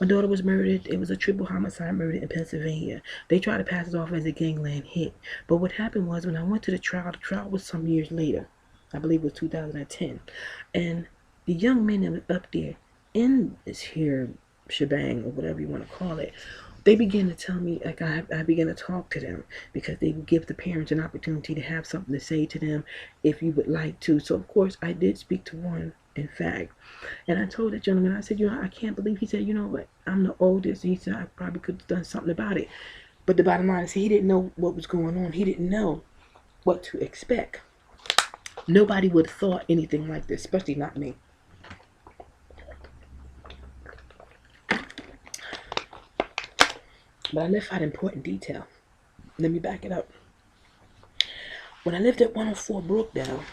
My daughter was murdered. It was a triple homicide murder in Pennsylvania. They tried to pass it off as a gangland hit. But what happened was when I went to the trial was some years later. I believe it was 2010. And the young men that were up there in this here shebang, or whatever you want to call it, they began to tell me, like I began to talk to them because they would give the parents an opportunity to have something to say to them if you would like to. So, of course, I did speak to one. In fact, and I told that gentleman, I said, I can't believe, he said, what, I'm the oldest. He said, I probably could have done something about it. But the bottom line is he didn't know what was going on. He didn't know what to expect. Nobody would have thought anything like this, especially not me. But I left out important detail. Let me back it up. When I lived at 104 Brookdale,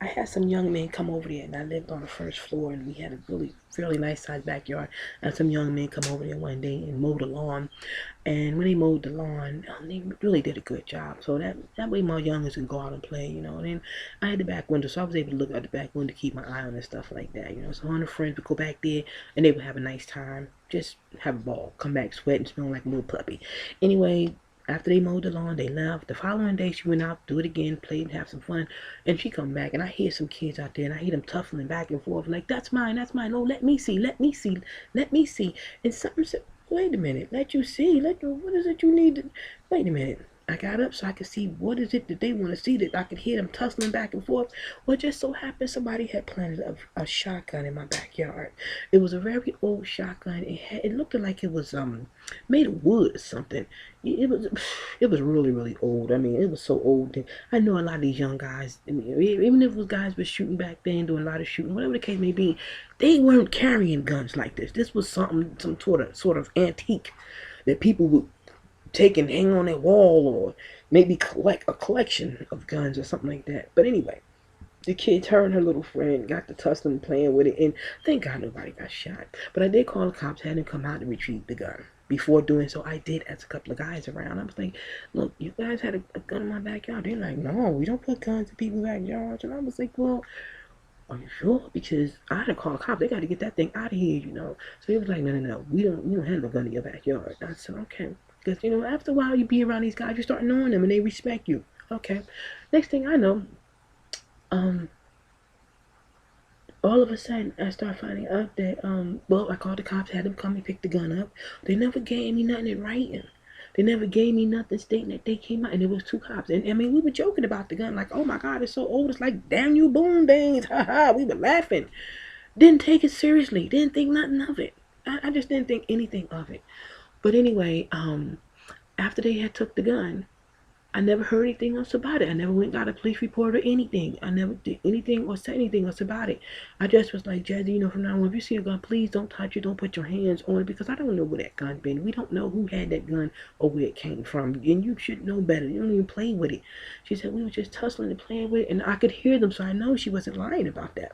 I had some young men come over there, and I lived on the first floor, and we had a really fairly nice sized backyard. And some young men come over there one day and mow the lawn. And when they mowed the lawn, they really did a good job. So that way my youngers can go out and play, And then I had the back window, so I was able to look out the back window to keep my eye on and stuff like that, So all the friends would go back there, and they would have a nice time, just have a ball, come back sweating, smelling like a little puppy. Anyway, after they mowed the lawn, they left. The following day, she went out, do it again, played, and have some fun. And she come back, and I hear some kids out there, and I hear them tuffling back and forth, like, that's mine, that's mine. Oh, let me see, let me see, let me see. And something said, wait a minute, let you see, what is it you need to, wait a minute. I got up so I could see what is it that they want to see, that I could hear them tussling back and forth. Well, it just so happened somebody had planted a shotgun in my backyard. It was a very old shotgun. It looked like it was made of wood or something. It was really, really old. I mean, it was so old that I know a lot of these young guys, even if it was guys were shooting back then, doing a lot of shooting, whatever the case may be, they weren't carrying guns like this. This was some sort of antique that people would take and hang on their wall, or maybe collect a collection of guns or something like that. But anyway, the kids, her and her little friend, got to tussling, playing with it, and thank God nobody got shot. But I did call the cops, had them come out and retrieve the gun. Before doing so, I did ask a couple of guys around. I was like, look, you guys had a gun in my backyard. They're like, no, we don't put guns in people's backyards. And I was like, well, are you sure? Because I had to call the cops. They got to get that thing out of here, So he was like, no, we don't have no gun in your backyard. I said, okay. Because, after a while you be around these guys, you start knowing them and they respect you. Okay. Next thing I know, all of a sudden I start finding out that, I called the cops, had them come and pick the gun up. They never gave me nothing in writing. They never gave me nothing stating that they came out, and there was 2 cops. And I mean, we were joking about the gun, like, oh my God, it's so old. It's like, damn you, boom dings, ha. We were laughing. Didn't take it seriously. Didn't think nothing of it. I just didn't think anything of it. But anyway, after they had took the gun, I never heard anything else about it. I never went and got a police report or anything. I never did anything or said anything else about it. I just was like, Jazzy, you know, from now on, if you see a gun, please don't touch it. Don't put your hands on it, because I don't know where that gun been. We don't know who had that gun or where it came from. And you should know better. You don't even play with it. She said, we were just tussling and playing with it. And I could hear them, so I know she wasn't lying about that.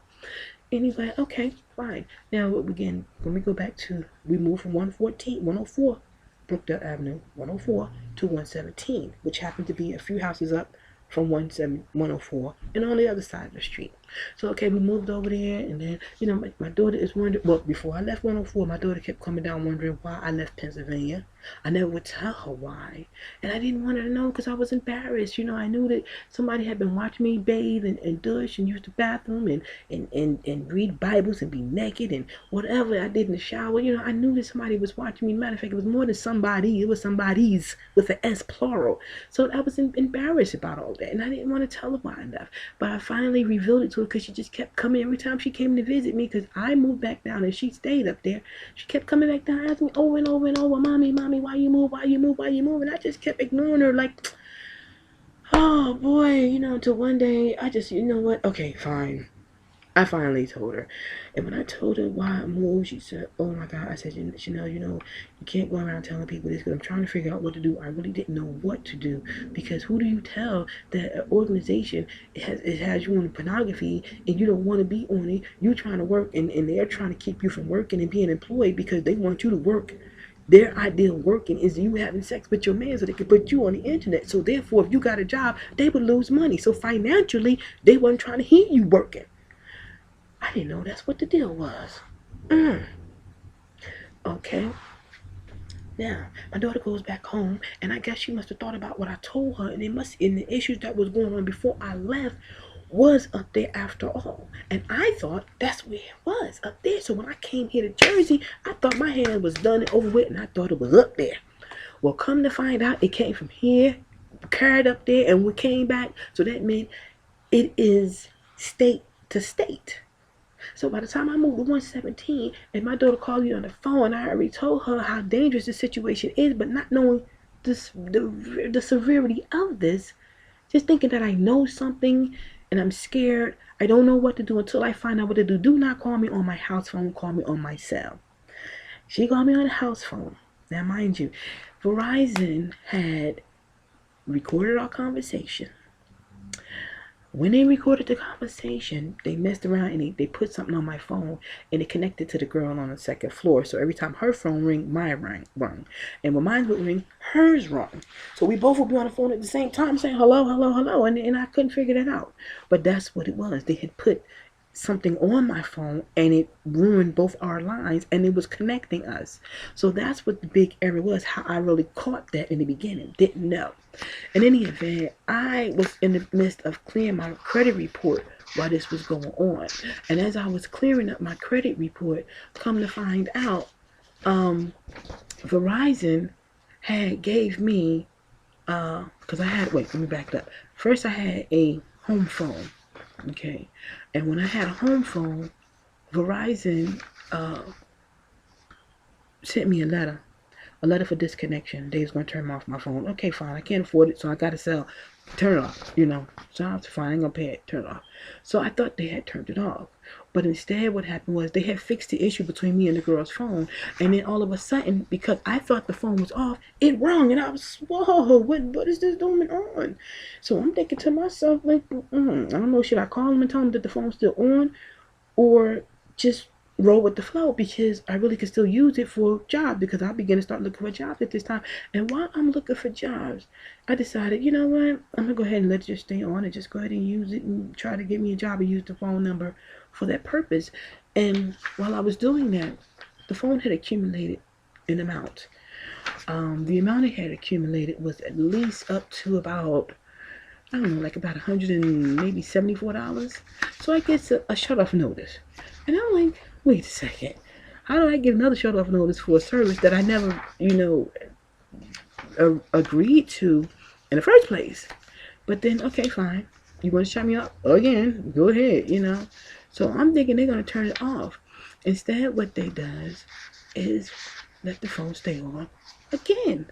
And he's like, okay, fine. Now, again, when we go back to, we moved from 104 Brookdale Avenue, 104 to 117, which happened to be a few houses up from 104 and on the other side of the street. So, okay, we moved over there, and then, you know, my daughter is wondering, well, before I left 104, my daughter kept coming down wondering why I left Pennsylvania. I never would tell her why, and I didn't want her to know because I was embarrassed. You know, I knew that somebody had been watching me bathe and douche and use the bathroom and read Bibles and be naked and whatever I did in the shower. You know, I knew that somebody was watching me. Matter of fact, it was more than somebody. It was somebody's with an S plural. So I was embarrassed about all that, and I didn't want to tell her why I left. But I finally revealed it to her because she just kept coming every time she came to visit me, because I moved back down and she stayed up there. She kept coming back down, asking me over and over and over, mommy, why you move, and I just kept ignoring her like, oh boy, you know, until one day I just, you know what, okay, fine. I finally told her. And when I told her why I moved, she said, oh my God. I said, Chanel, you know, you can't go around telling people this, because I'm trying to figure out what to do. I really didn't know what to do, because who do you tell that an organization has you on pornography and you don't want to be on it? You're trying to work, and they're trying to keep you from working and being employed because they want you to work. Their idea of working is you having sex with your man so they can put you on the internet. So therefore, if you got a job, they would lose money. So financially, they wasn't trying to hear you working. I didn't know that's what the deal was. Okay. Now, my daughter goes back home, and I guess she must have thought about what I told her, and the issues that was going on before I left was up there after all. And I thought that's where it was, up there. So when I came here to Jersey, I thought my hand was done and over with, and I thought it was up there. Well, come to find out, it came from here, carried up there, and we came back. So that meant it is state to state. So by the time I moved to 117 and my daughter called me on the phone, I already told her how dangerous the situation is, but not knowing the severity of this, just thinking that I know something and I'm scared. I don't know what to do until I find out what to do. Do not call me on my house phone. Call me on my cell. She called me on the house phone. Now, mind you, Verizon had recorded our conversation. When they recorded the conversation, they messed around and they put something on my phone, and it connected to the girl on the second floor. So every time her phone rang, mine rung. And when mine would ring, hers rung. So we both would be on the phone at the same time saying hello, hello, hello. And I couldn't figure that out. But that's what it was. They had put something on my phone and it ruined both our lines, and it was connecting us. So that's what the big error was, how I really caught that in the beginning. Didn't know. In any event, I was in the midst of clearing my credit report while this was going on. And as I was clearing up my credit report, come to find out, Verizon had gave me, because I had, wait, let me back up. First I had a home phone. Okay, and when I had a home phone, Verizon sent me a letter for disconnection. They was going to turn off my phone. Okay, fine, I can't afford it, so I got to sell. Turn it off, you know. So I was fine, I ain't going to pay it, turn it off. So I thought they had turned it off. But instead what happened was they had fixed the issue between me and the girl's phone. And then all of a sudden, because I thought the phone was off, it rung. And I was, whoa, what is this going on? So I'm thinking to myself, like, I don't know, should I call them and tell them that the phone's still on? Or just roll with the flow, because I really could still use it for a job, because I began to start looking for jobs at this time. And while I'm looking for jobs, I decided, you know what, I'm gonna go ahead and let it just stay on and just go ahead and use it and try to get me a job and use the phone number for that purpose. And while I was doing that, the phone had accumulated an amount. The amount it had accumulated was at least up to about, I don't know, like about $174. So I get a shut-off notice. And I'm like, wait a second. How do I get another shut-off notice for a service that I never, agreed to in the first place? But then, okay, fine. You want to shut me up again? Go ahead, So I'm thinking they're going to turn it off. Instead, what they does is let the phone stay on again.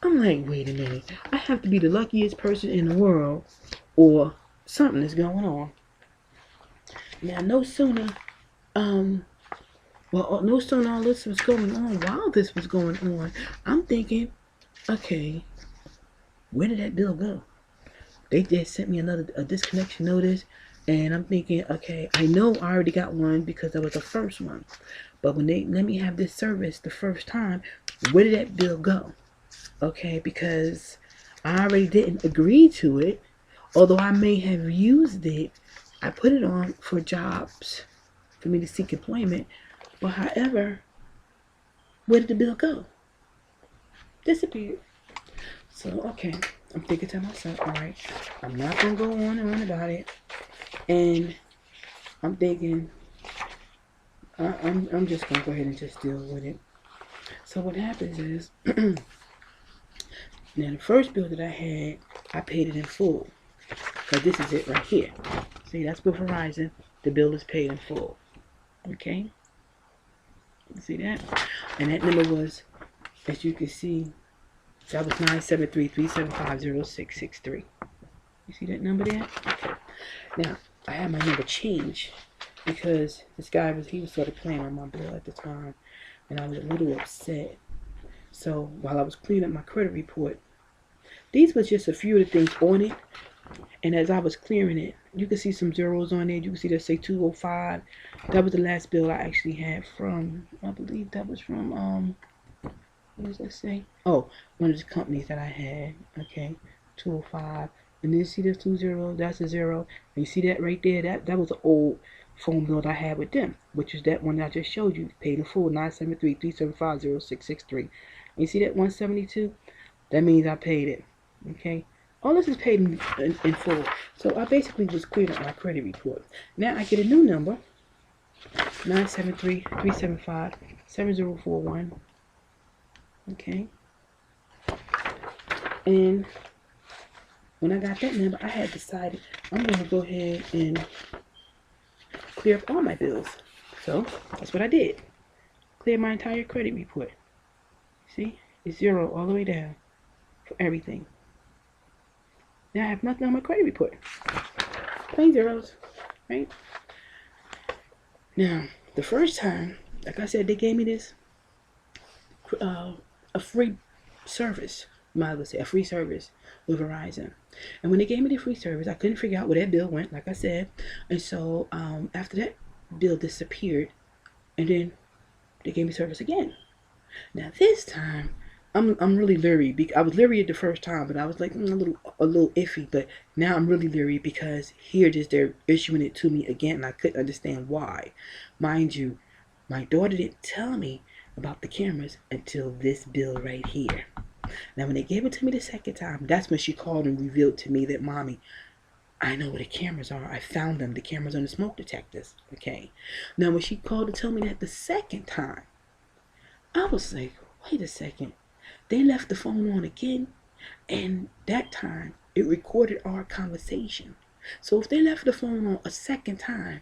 I'm like, wait a minute. I have to be the luckiest person in the world, or something is going on. Now, no sooner, no sooner all this was going on, while this was going on, I'm thinking, okay, where did that bill go? They just sent me a disconnection notice, and I'm thinking, okay, I know I already got one because that was the first one. But when they let me have this service the first time, where did that bill go? Okay, because I already didn't agree to it, although I may have used it. I put it on for jobs for me to seek employment. But however, where did the bill go? Disappeared. So, okay, I'm thinking to myself, all right, I'm not going to go on and on about it. And I'm thinking, I'm just going to go ahead and just deal with it. So what happens is, now the first bill that I had, I paid it in full. Because this is it right here. See, that's with Verizon. The bill is paid in full. Okay? You see that? And that number was, as you can see, that was 973-375-0663. You see that number there? Okay. Now, I had my number changed because this guy he was sort of playing on my bill at the time, and I was a little upset. So while I was cleaning up my credit report, these was just a few of the things on it, and as I was clearing it, you can see some zeros on there. You can see that say 205. That was the last bill I actually had from, I believe that was from, what does that say? Oh, one of the companies that I had. Okay, 205. And then you see this 20, that's a 0. And you see that right there? That was an old phone bill that I had with them, which is that one that I just showed you. Paid in full, 973-375-0663. And you see that 172? That means I paid it. Okay? All this is paid in full. So I basically was clearing up my credit report. Now I get a new number, 973-375-7041. Okay? And when I got that number, I had decided I'm going to go ahead and clear up all my bills. So that's what I did. Clear my entire credit report. See? It's 0 all the way down for everything. Now I have nothing on my credit report. Plain zeros, right? Now, the first time, like I said, they gave me this, a free service. Might as well say a free service with Verizon. And when they gave me the free service, I couldn't figure out where that bill went, like I said. And so after that bill disappeared, and then they gave me service again. Now this time, I'm really leery. I was leery the first time, but I was like a little iffy. But now I'm really leery because here they're issuing it to me again, and I couldn't understand why. Mind you, my daughter didn't tell me about the cameras until this bill right here. Now, when they gave it to me the second time, that's when she called and revealed to me that, Mommy, I know where the cameras are. I found them. The cameras on the smoke detectors. Okay. Now, when she called to tell me that the second time, I was like, wait a second. They left the phone on again, and that time it recorded our conversation. So if they left the phone on a second time,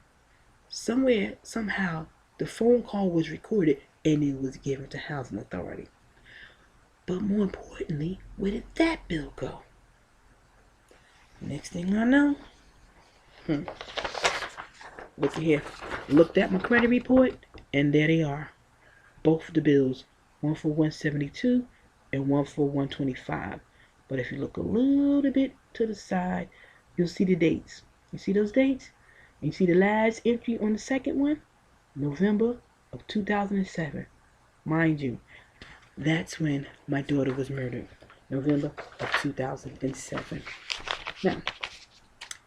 somewhere, somehow, the phone call was recorded and it was given to Housing Authority. But more importantly, where did that bill go? Next thing I know, look here. Looked at my credit report, and there they are. Both of the bills, one for 172 and one for 125. But if you look a little bit to the side, you'll see the dates. You see those dates? And you see the last entry on the second one? November of 2007. Mind you, that's when my daughter was murdered. November of 2007. Now,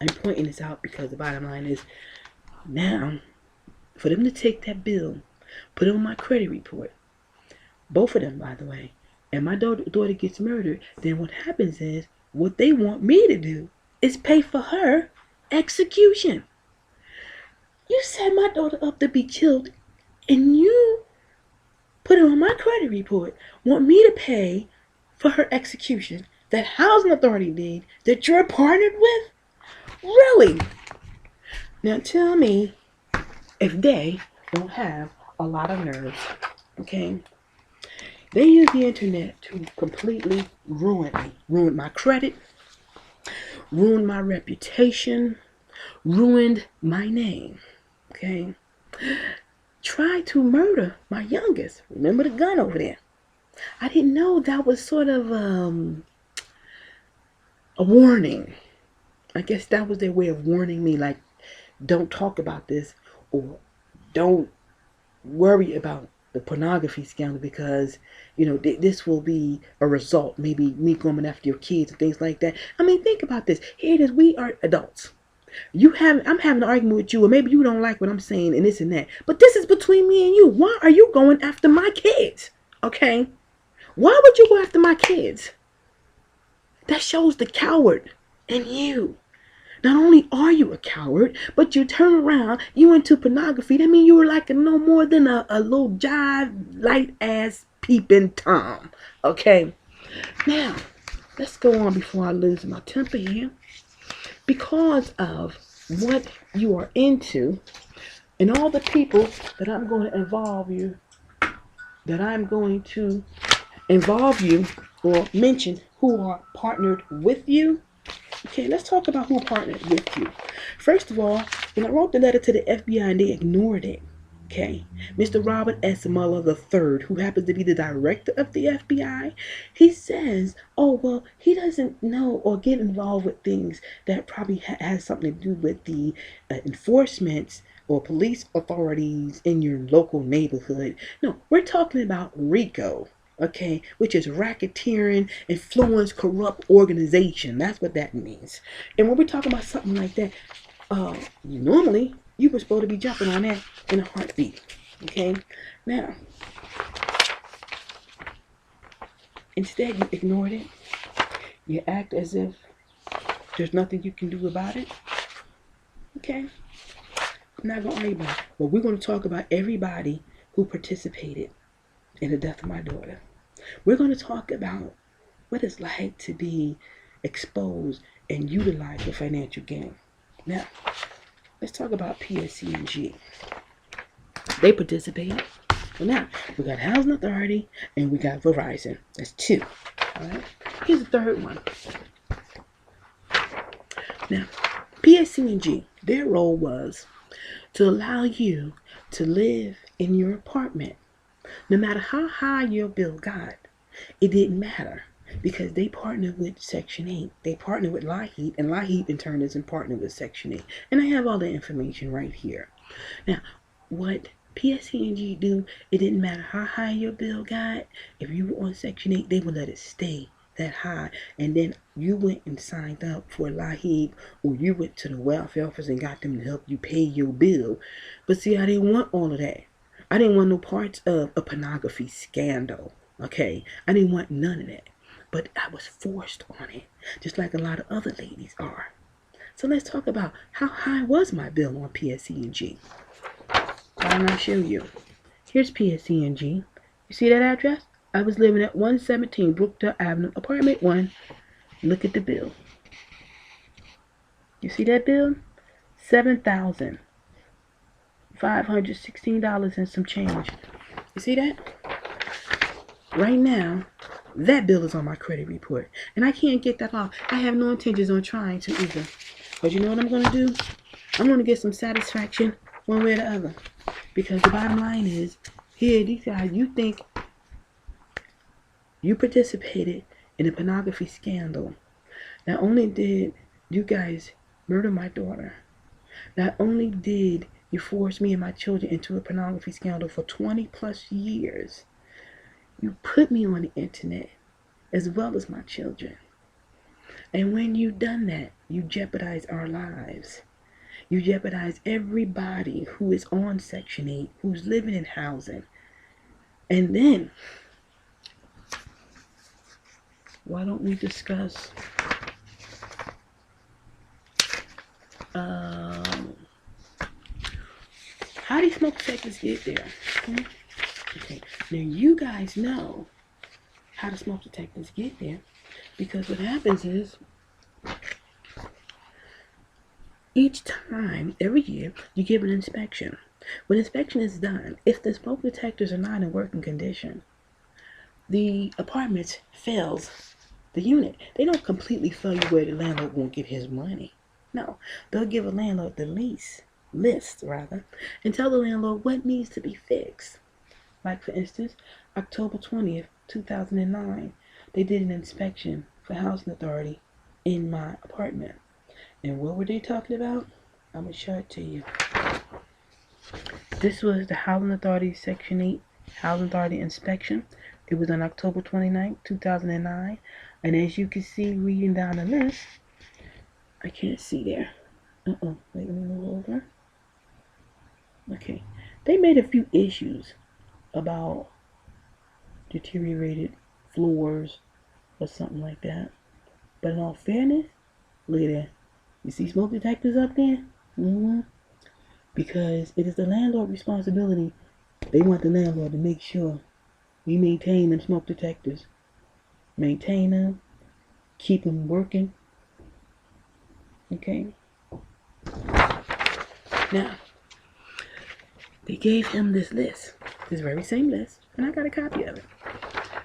I'm pointing this out because the bottom line is, now, for them to take that bill, put it on my credit report, both of them, by the way, and my daughter gets murdered, then what happens is, what they want me to do is pay for her execution. You set my daughter up to be killed, and you put it on my credit report, want me to pay for her execution that Housing Authority did that you're partnered with? Really? Now tell me if they don't have a lot of nerves, okay? They use the internet to completely ruin me, ruin my credit, ruin my reputation, ruined my name. Okay? Tried to murder my youngest. Remember the gun over there? I didn't know that was sort of a warning. I guess that was their way of warning me, like, don't talk about this, or don't worry about the pornography scandal, because this will be a result, maybe me coming after your kids and things like that. I mean, think about this. Here it is. We are adults. I'm having an argument with you, or maybe you don't like what I'm saying and this and that, but this is between me and you. Why are you going after my kids? Okay, why would you go after my kids? That shows the coward in you. Not only are you a coward, but you turn around, you into pornography. That means you were like no more than a little jive, light ass peeping Tom. Okay, now let's go on before I lose my temper here. Because of what you are into and all the people that I'm going to involve you or mention who are partnered with you. Okay, let's talk about who partnered with you. First of all, when I wrote the letter to the FBI and they ignored it, okay, Mr. Robert S. Mueller III, who happens to be the director of the FBI, he says, oh, well, he doesn't know or get involved with things that probably has something to do with the enforcement or police authorities in your local neighborhood. No, we're talking about RICO. Okay, which is racketeering, influence, corrupt organization. That's what that means. And when we're talking about something like that, normally you were supposed to be jumping on that in a heartbeat. Okay, now instead you ignored it. You act as if there's nothing you can do about it. Okay, I'm not gonna argue about it, but we're gonna talk about everybody who participated in the death of my daughter. We're going to talk about what it's like to be exposed and utilized for financial gain. Now, let's talk about PSC&G. They participated. So now, we got Housing Authority and we got Verizon. That's two. All right. Here's the third one. Now, PSC&G, their role was to allow you to live in your apartment. No matter how high your bill got, it didn't matter because they partnered with Section 8. They partnered with LIHEAP, and LIHEAP in turn is in partner with Section 8. And I have all the information right here. Now, what PSC&G do, it didn't matter how high your bill got. If you were on Section 8, they would let it stay that high. And then you went and signed up for LIHEAP, or you went to the welfare office and got them to help you pay your bill. But see, I didn't want all of that. I didn't want no parts of a pornography scandal, okay? I didn't want none of that. But I was forced on it, just like a lot of other ladies are. So let's talk about how high was my bill on PSC&G. Why don't I show you? Here's PSC&G. You see that address? I was living at 117 Brookdale Avenue, apartment 1. Look at the bill. You see that bill? $7,516 and some change. You see that? Right now, that bill is on my credit report. And I can't get that off. I have no intentions on trying to either. But you know what I'm going to do? I'm going to get some satisfaction one way or the other. Because the bottom line is, here, these guys, you think you participated in a pornography scandal. Not only did you guys murder my daughter, not only did you force me and my children into a pornography scandal for 20 plus years, you put me on the internet as well as my children. And when you've done that, you jeopardize our lives. You jeopardize everybody who is on Section 8, who's living in housing. And then, why don't we discuss how these smoke detectors get there? Okay, now you guys know how the smoke detectors get there, because what happens is each time, every year, you give an inspection. When inspection is done, if the smoke detectors are not in working condition, the apartments fails the unit. They don't completely fail you where the landlord won't get his money. No, they'll give a landlord the list rather, and tell the landlord what needs to be fixed. Like for instance, October 20th, 2009, they did an inspection for Housing Authority in my apartment. And what were they talking about? I'm going to show it to you. This was the Housing Authority Section 8 Housing Authority inspection. It was on October 29th, 2009. And as you can see, reading down the list, I can't see there. Wait, let me move over. Okay. They made a few issues about deteriorated floors or something like that. But in all fairness, look at that. You see smoke detectors up there? Because it is the landlord's responsibility. They want the landlord to make sure we maintain them smoke detectors. Maintain them. Keep them working. Okay? Now, they gave him this list. This very same list. And I got a copy of it.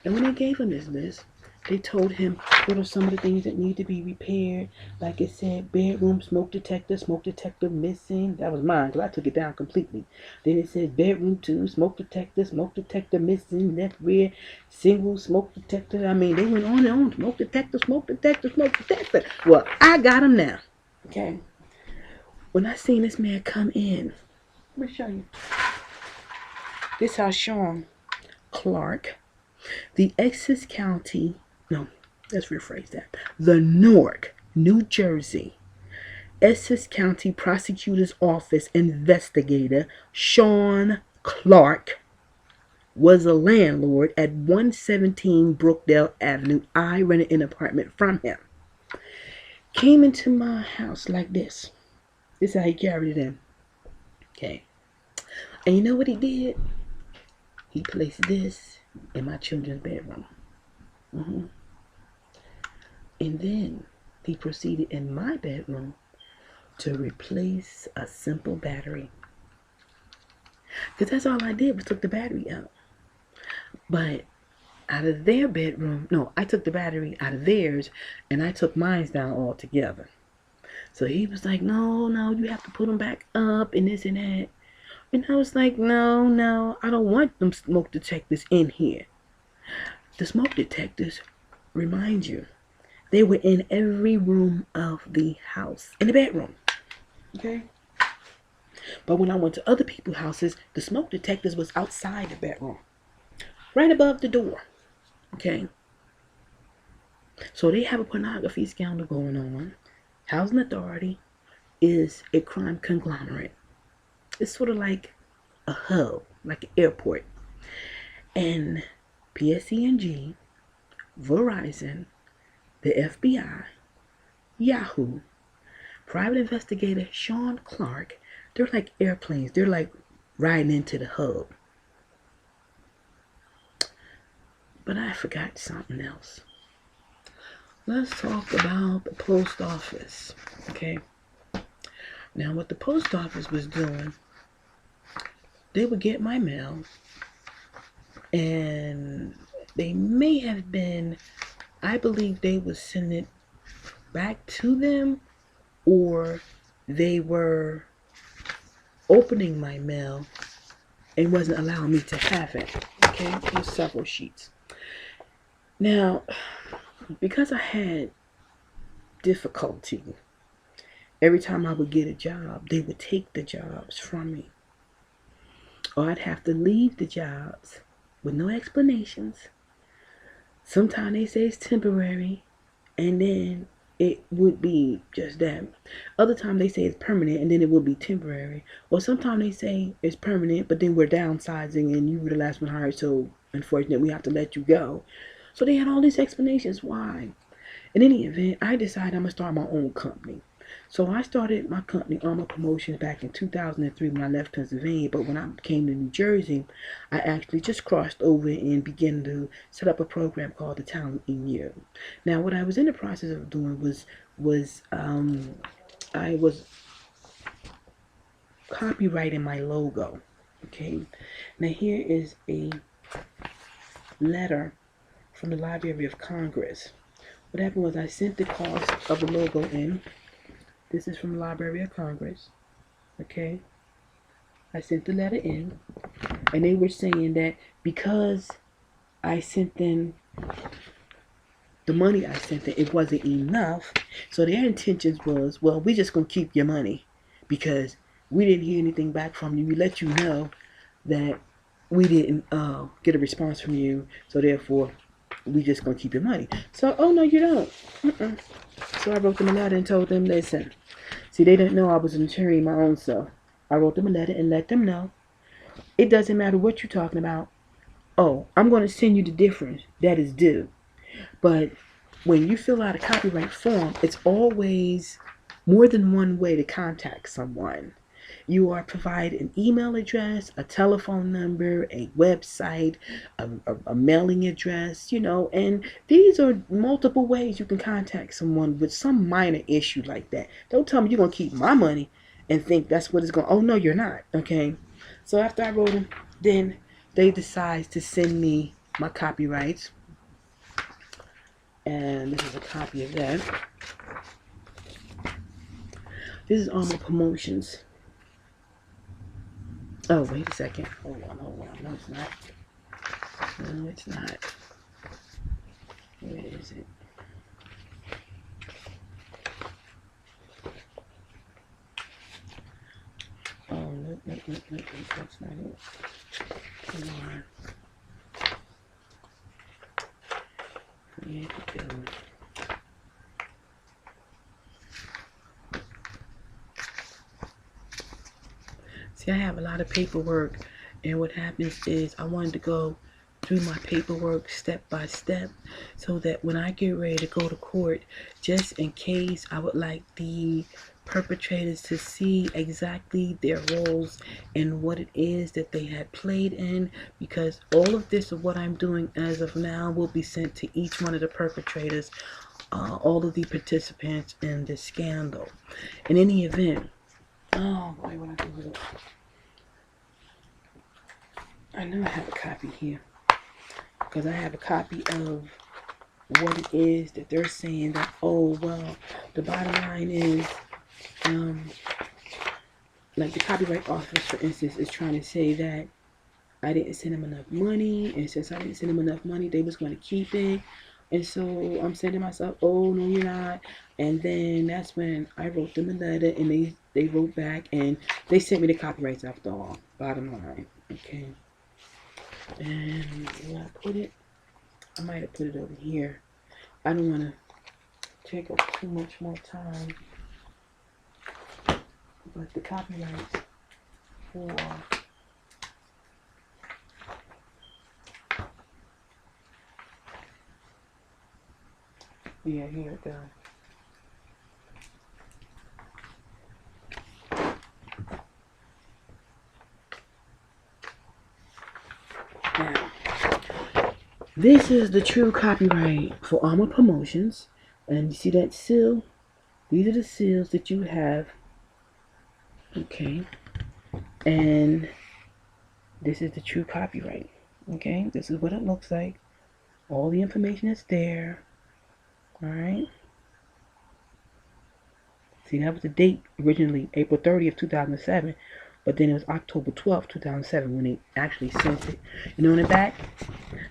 And when they gave him this list, they told him what are some of the things that need to be repaired. Like it said, bedroom smoke detector missing. That was mine because I took it down completely. Then it said bedroom 2, smoke detector missing. Left rear, single smoke detector. I mean, they went on and on. Smoke detector. Well, I got them now. Okay. When I seen this man come in, let me show you. This how Sean Clark, the Essex County, no, let's rephrase that. The Newark, New Jersey, Essex County Prosecutor's Office investigator, Sean Clark, was a landlord at 117 Brookdale Avenue. I rented an apartment from him. Came into my house like this. This is how he carried it in. Okay. And you know what he did? He placed this in my children's bedroom. And then he proceeded in my bedroom to replace a simple battery. Because that's all I did was took the battery out. But out of their bedroom, no, I took the battery out of theirs and I took mine down altogether. So he was like, no, you have to put them back up and this and that. And I was like, no, I don't want them smoke detectors in here. The smoke detectors, remind you, they were in every room of the house. In the bedroom. Okay? But when I went to other people's houses, the smoke detectors was outside the bedroom. Right above the door. Okay? So they have a pornography scandal going on. Housing Authority is a crime conglomerate. It's sort of like a hub, like an airport. And PSE&G, Verizon, the FBI, Yahoo, private investigator Sean Clark, they're like airplanes. They're like riding into the hub. But I forgot something else. Let's talk about the post office. Okay. Now, what the post office was doing, they would get my mail, and they may have been, I believe they would send it back to them, or they were opening my mail and wasn't allowing me to have it. Okay, there's several sheets. Now, because I had difficulty, every time I would get a job, they would take the jobs from me. Or I'd have to leave the jobs with no explanations. Sometimes they say it's temporary, and then it would be just that. Other times they say it's permanent, and then it would be temporary. Or sometimes they say it's permanent, but then we're downsizing, and you were the last one hired, so unfortunately we have to let you go. So they had all these explanations why. In any event, I decided I'm going to start my own company. So I started my company, Armour Promotions, back in 2003 when I left Pennsylvania. But when I came to New Jersey, I actually just crossed over and began to set up a program called the Talent in You. Now, what I was in the process of doing was I was copywriting my logo. Okay. Now here is a letter from the Library of Congress. What happened was I sent the cost of the logo in. This is from the Library of Congress. Okay. I sent the letter in, and they were saying that because I sent them the money I sent them, it wasn't enough. So their intentions was, well, we're just going to keep your money because we didn't hear anything back from you. We let you know that we didn't get a response from you. So therefore, we just going to keep your money. So, oh, no, you don't. So I wrote them a letter and told them, listen. See, they didn't know I was an attorney my own self. I wrote them a letter and let them know. It doesn't matter what you're talking about. Oh, I'm going to send you the difference that is due. But when you fill out a copyright form, it's always more than one way to contact someone. You are provided an email address, a telephone number, a website, a mailing address, and these are multiple ways you can contact someone with some minor issue like that. Don't tell me you're going to keep my money and think that's what it's going to, oh no, you're not, okay? So after I wrote them, then they decide to send me my copyrights. And this is a copy of that. This is Armour Promotions. Oh, wait a second. Hold on. No, it's not. No, it's not. Where is it? Oh, no, that's not it. Come on. Where did it go? See, I have a lot of paperwork, and what happens is I wanted to go through my paperwork step by step so that when I get ready to go to court, just in case, I would like the perpetrators to see exactly their roles and what it is that they had played in, because all of this of what I'm doing as of now will be sent to each one of the perpetrators, all of the participants in this scandal. In any event, oh boy, what I do with it. I know I have a copy here because I have a copy of what it is that they're saying that, oh, well, the bottom line is, like the copyright office, for instance, is trying to say that I didn't send them enough money, and since I didn't send them enough money, they was going to keep it. And so I'm saying to myself, oh, no, you're not. And then that's when I wrote them a letter, and they wrote back, and they sent me the copyrights after all, bottom line, okay? And where I put it, I might have put it over here. I don't want to take up too much more time. But the copyrights for yeah, here it goes. Now, this is the true copyright for Armour Promotions. And you see that seal? These are the seals that you have. Okay. And this is the true copyright. Okay. This is what it looks like. All the information is there. Alright. See, that was the date originally, April 30th, 2007. But then it was October 12th, 2007 when they actually sent it. On the back,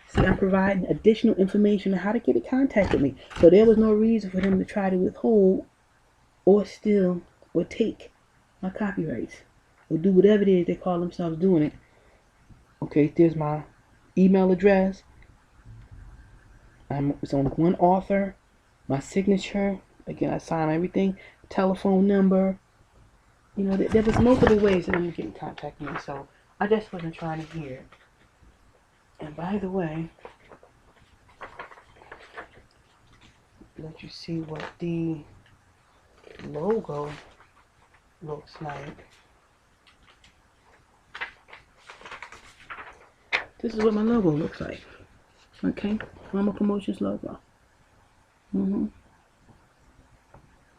see, I'm providing additional information on how to get in contact with me. So there was no reason for them to try to withhold or steal or take my copyrights or do whatever it is they call themselves doing it. Okay, there's my email address. It's on one author. My signature. Again, I sign everything. Telephone number. There was multiple ways that I'm getting in contact with me, so I just wasn't trying to hear. And by the way, let you see what the logo looks like. This is what my logo looks like. Okay, Armour Promotions logo.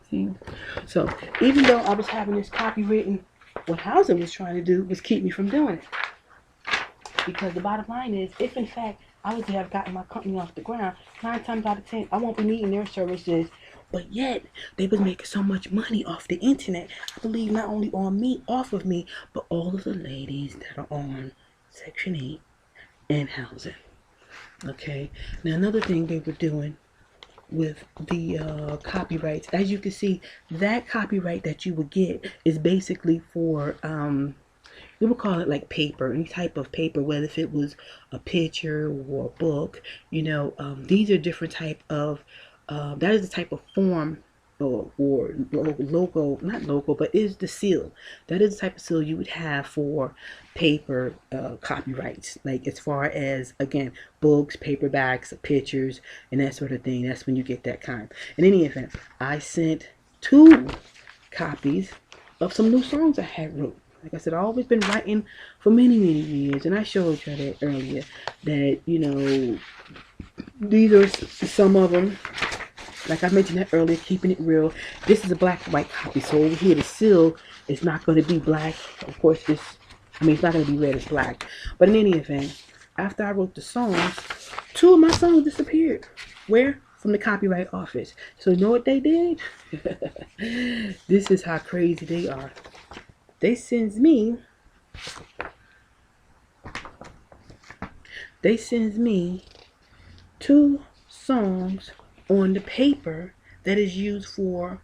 See? So, even though I was having this copywritten, what Hauser was trying to do was keep me from doing it. Because the bottom line is, if in fact I would have gotten my company off the ground. 9 times out of 10, I won't be needing their services. But yet, they was making so much money off the internet. I believe not only on me, off of me, but all of the ladies that are on Section 8 and housing. Okay. Now, another thing they were doing with the copyrights, as you can see, that copyright that you would get is basically for we would call it like paper, any type of paper, whether if it was a picture or a book. These are different type of that is the type of form or logo, not logo, but is the seal. That is the type of seal you would have for paper copyrights, like as far as, again, books, paperbacks, pictures, and that sort of thing. That's when you get that kind. In any event, I sent 2 copies of some new songs I had wrote. Like I said, I've always been writing for many, many years, and I showed you that earlier, that, these are some of them. Like I mentioned that earlier, keeping it real. This is a black and white copy, so over here the seal is not going to be black. Of course, it's not going to be red, it's black. But in any event, after I wrote the songs, 2 of my songs disappeared. Where? From the copyright office. So you know what they did? This is how crazy they are. They sends me 2 songs on the paper that is used for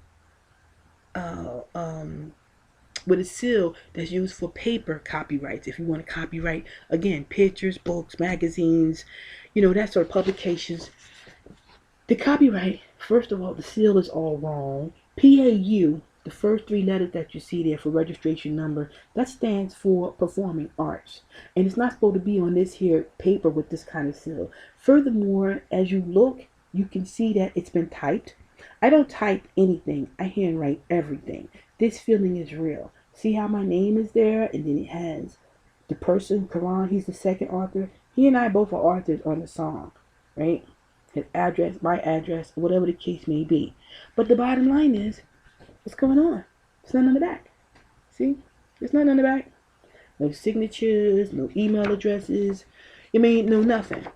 with a seal that's used for paper copyrights. If you want to copyright, again, pictures, books, magazines, that sort of publications. The copyright, first of all, the seal is all wrong. PAU, the first 3 letters that you see there for registration number, that stands for performing arts. And it's not supposed to be on this here paper with this kind of seal. Furthermore, as you look, you can see that it's been typed. I don't type anything. I handwrite everything. This feeling is real. See how my name is there? And then it has the person, Karan, he's the second author. He and I both are authors on the song, right? His address, my address, whatever the case may be. But the bottom line is, what's going on? It's nothing on the back. See? There's nothing on the back. No signatures, no email addresses. No nothing.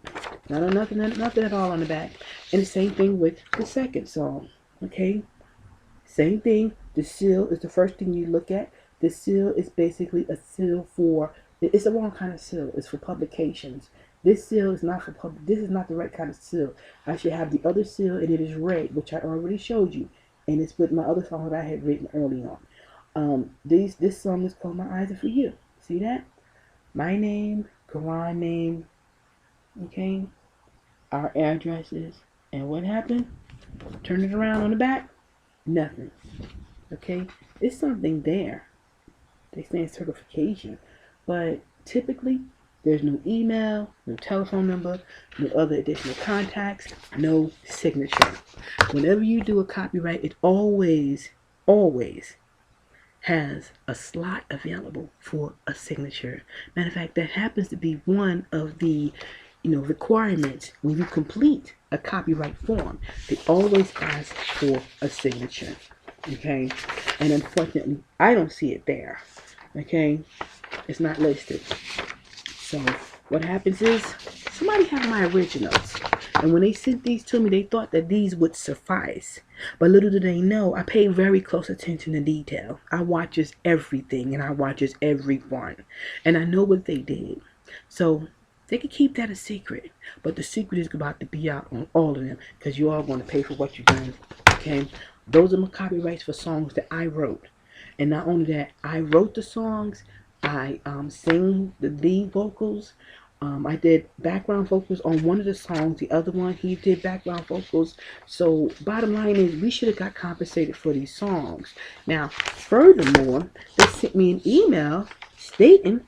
Nothing at all on the back. And the same thing with the second song. Okay? Same thing. The seal is the first thing you look at. The seal is basically a seal for, it's the wrong kind of seal. It's for publications. This seal is not for public. This is not the right kind of seal. I should have the other seal, and it is red, which I already showed you. And it's with my other song that I had written early on. This song is called My Eyes Are For You. See that? My name, Quran name, okay? Our addresses. And what happened? Turn it around on the back. Nothing. Okay? It's something there. They say certification. But typically, there's no email, no telephone number, no other additional contacts, no signature. Whenever you do a copyright, it always has a slot available for a signature. Matter of fact, that happens to be one of the requirements when you complete a copyright form. They always ask for a signature. Okay? And unfortunately, I don't see it there. Okay? It's not listed. So what happens is, somebody had my originals, and when they sent these to me, they thought that these would suffice. But little do they know, I pay very close attention to detail. I watches everything, and I watches everyone, and I know what they did. So they can keep that a secret, but the secret is about to be out on all of them, because you all going to pay for what you've done. Okay, those are my copyrights for songs that I wrote, and not only that, I wrote the songs. I sing the lead vocals. I did background vocals on one of the songs. The other one, he did background vocals. So bottom line is, we should have got compensated for these songs. Now, furthermore, they sent me an email stating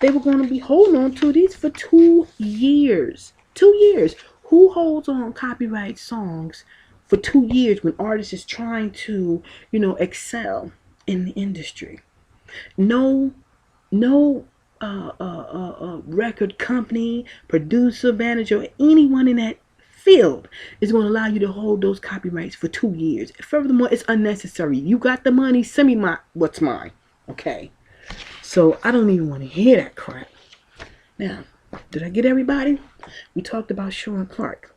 they were going to be holding on to these for 2 years. 2 years. Who holds on copyright songs for 2 years when artists is trying to, excel in the industry? No record company, producer, manager, anyone in that field is going to allow you to hold those copyrights for 2 years. Furthermore, it's unnecessary. You got the money, send me what's mine. Okay? So I don't even want to hear that crap. Now, Did I get everybody? We talked about Sean Clark.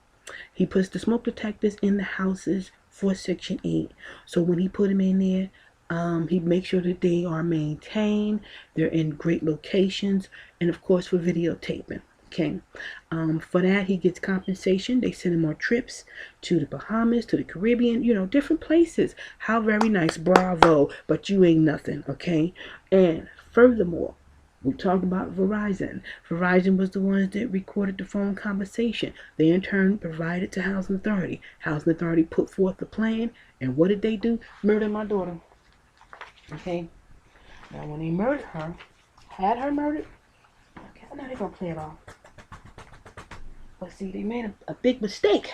He puts the smoke detectors in the houses for Section 8. So when he put them in there, he makes sure that they are maintained, they're in great locations, and of course for videotaping. Okay. For that, he gets compensation. They send him on trips to the Bahamas, to the Caribbean, different places. How very nice. Bravo. But you ain't nothing. Okay. And furthermore, we talked about Verizon. Verizon was the ones that recorded the phone conversation. They in turn provided to Housing Authority. Housing Authority put forth the plan, and what did they do? Murder my daughter. Okay. Now when they murdered her, had her murdered, okay, I know they're gonna play it off. But see, they made a big mistake.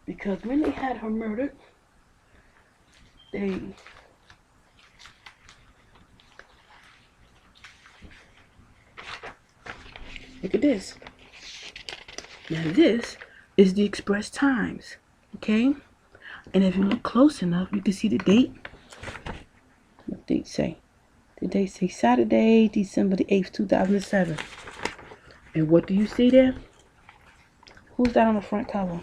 Because when they had her murdered, they look at this. Now this is the Express Times. Okay? And if you look close enough, you can see the date. What date say? The date say Saturday, December the 8th, 2007. And what do you see there? Who's that on the front cover?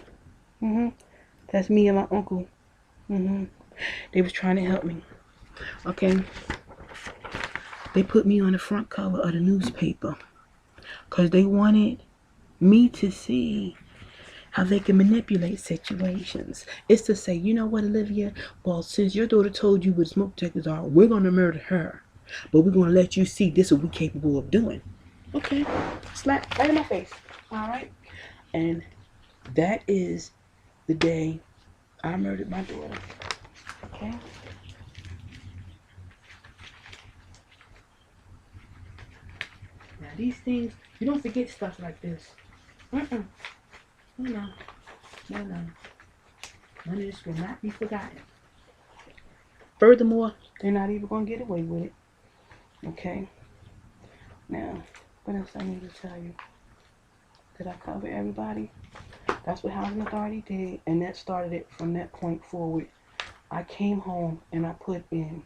That's me and my uncle. They was trying to help me. Okay? They put me on the front cover of the newspaper because they wanted me to see how they can manipulate situations. It's to say, you know what, Olivia? Well, since your daughter told you what smoke detectors are, we're going to murder her. But we're going to let you see this is what we're capable of doing. Okay. Slap right in my face. All right. And that is the day I murdered my daughter. Okay. Now these things, you don't forget stuff like this. No. None of this will not be forgotten. Furthermore, they're not even going to get away with it. Okay. Now, what else I need to tell you? Did I cover everybody? That's what Housing Authority did, and that started it from that point forward. I came home and I put in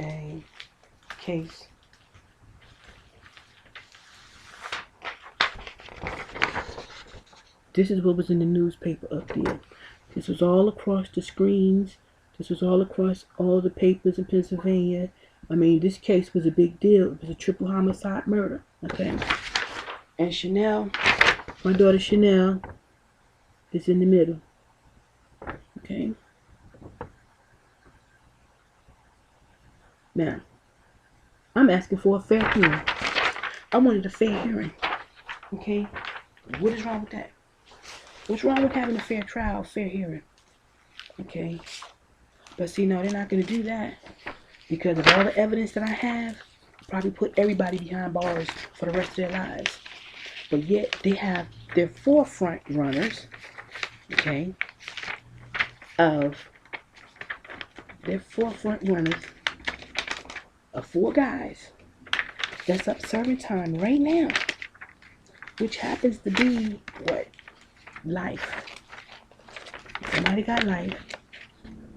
a case. This is what was in the newspaper up there. This was all across the screens. This was all across all the papers in Pennsylvania. I mean, this case was a big deal. It was a triple homicide murder. Okay. And Chanel, my daughter Chanel, is in the middle. Okay. Now, I'm asking for a fair hearing. I wanted a fair hearing. Okay. What is wrong with that? What's wrong with having a fair trial, fair hearing? Okay. But see, no, they're not going to do that. Because of all the evidence that I have, probably put everybody behind bars for the rest of their lives. But yet, they have their forefront runners, okay, of 4 guys that's up serving time right now, which happens to be, what? Life. Somebody got life.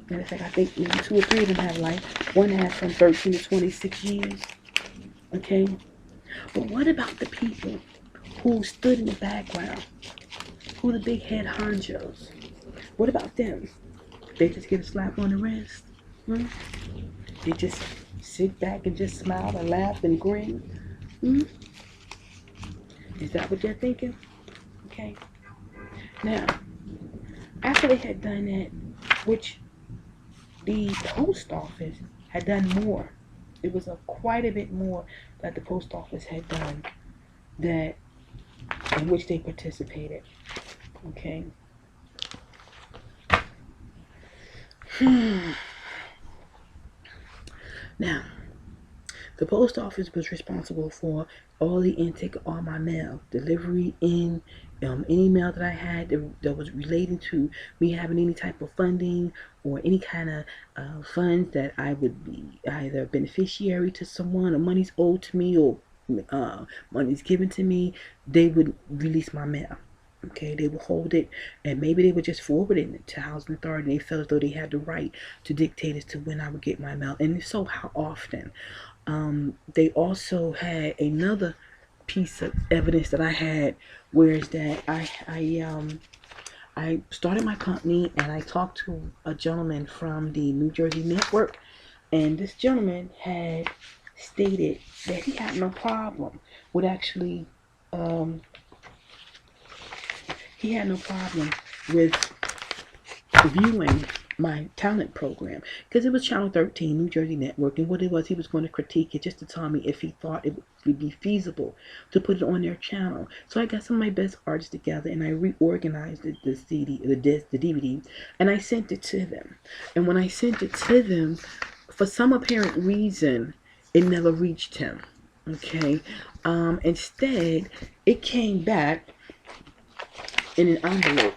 Matter of fact, I think maybe 2 or 3 of them have life. One has from 13 to 26 years. Okay? But what about the people who stood in the background? Who the big head honchos? What about them? They just get a slap on the wrist? They just sit back and just smile and laugh and grin? Is that what they're thinking? Okay. Now, after they had done that, which the post office had done more. It was quite a bit more that the post office had done that in which they participated. Okay. Now, the post office was responsible for all the intake of all my mail, delivery in any mail that I had that was relating to me having any type of funding or any kind of funds that I would be either a beneficiary to someone or money's owed to me or money's given to me. They would release my mail. Okay, they would hold it, and maybe they would just forward it to Housing Authority. They felt as though they had the right to dictate as to when I would get my mail, and if so, how often. They also had another piece of evidence that I had, whereas that I started my company and I talked to a gentleman from the New Jersey network, and this gentleman had stated that he had no problem with actually um, he had no problem with viewing my talent program, because it was Channel 13, New Jersey Network, and what it was, he was going to critique it just to tell me if he thought it would be feasible to put it on their channel. So I got some of my best artists together and I reorganized the CD, the disc, the DVD, and I sent it to them. And when I sent it to them, for some apparent reason, it never reached him. Okay, instead, it came back in an envelope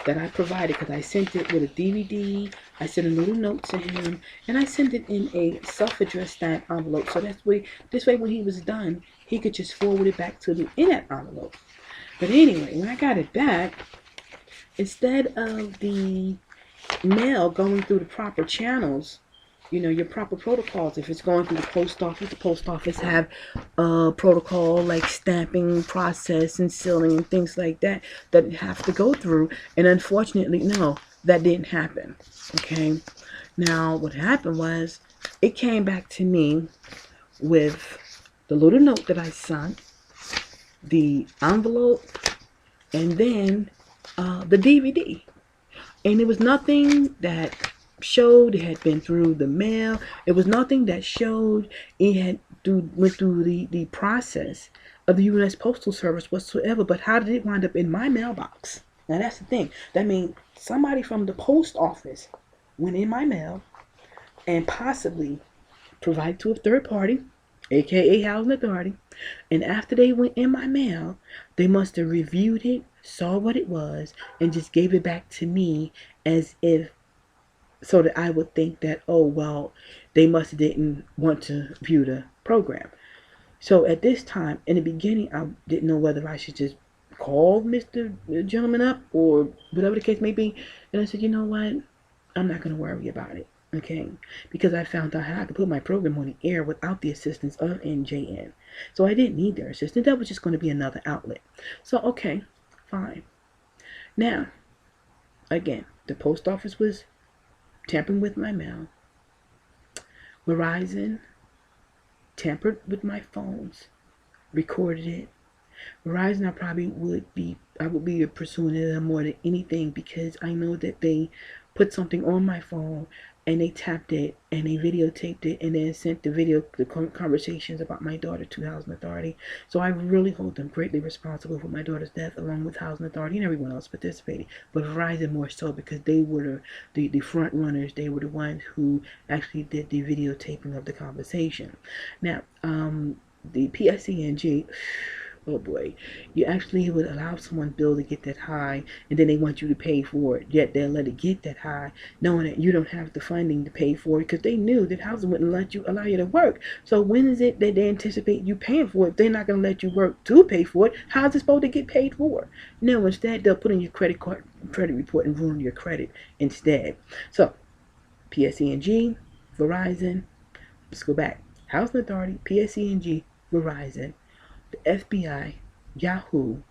that I provided, because I sent it with a DVD. I sent a little note to him, and I sent it in a self-addressed stamped envelope. So that's way, this way, when he was done, he could just forward it back to me in that envelope. But anyway, when I got it back, instead of the mail going through the proper channels, you know, your proper protocols. If it's going through the post office have a protocol like stamping process and sealing and things like that that it have to go through. And unfortunately, no, that didn't happen. Okay. Now, what happened was, it came back to me with the little note that I sent, the envelope, and then the DVD. And it was nothing that showed it had been through the mail. It was nothing that showed it had went through the process of the U.S. Postal Service whatsoever. But how did it wind up in my mailbox? Now that's the thing. That means somebody from the post office went in my mail and possibly provided to a third party, aka Housing Authority. And after they went in my mail, they must have reviewed it, saw what it was, and just gave it back to me, as if so that I would think that, oh, well, they must have didn't want to view the program. So at this time, in the beginning, I didn't know whether I should just call Mr. Gentleman up or whatever the case may be. And I said, you know what? I'm not going to worry about it. Okay? Because I found out how I could put my program on the air without the assistance of NJN. So I didn't need their assistance. That was just going to be another outlet. So, okay, fine. Now, again, the post office was tampering with my mail. Verizon tampered with my phones, recorded it. Verizon, I would be pursuing them more than anything, because I know that they put something on my phone and they tapped it and they videotaped it and then sent the conversations about my daughter to Housing Authority. So I really hold them greatly responsible for my daughter's death, along with Housing Authority and everyone else participating. But Verizon more so, because they were the front runners. They were the ones who actually did the videotaping of the conversation. Now, the PSENG, oh boy, you actually would allow someone's bill to get that high, and then they want you to pay for it, yet they'll let it get that high, knowing that you don't have the funding to pay for it, because they knew that housing wouldn't allow you to work. So when is it that they anticipate you paying for it? They're not going to let you work to pay for it. How's it supposed to get paid for? No, instead they'll put in your credit report and ruin your credit instead. So PSENG, Verizon, let's go back. Housing Authority, PSENG, Verizon, the FBI, Yahoo,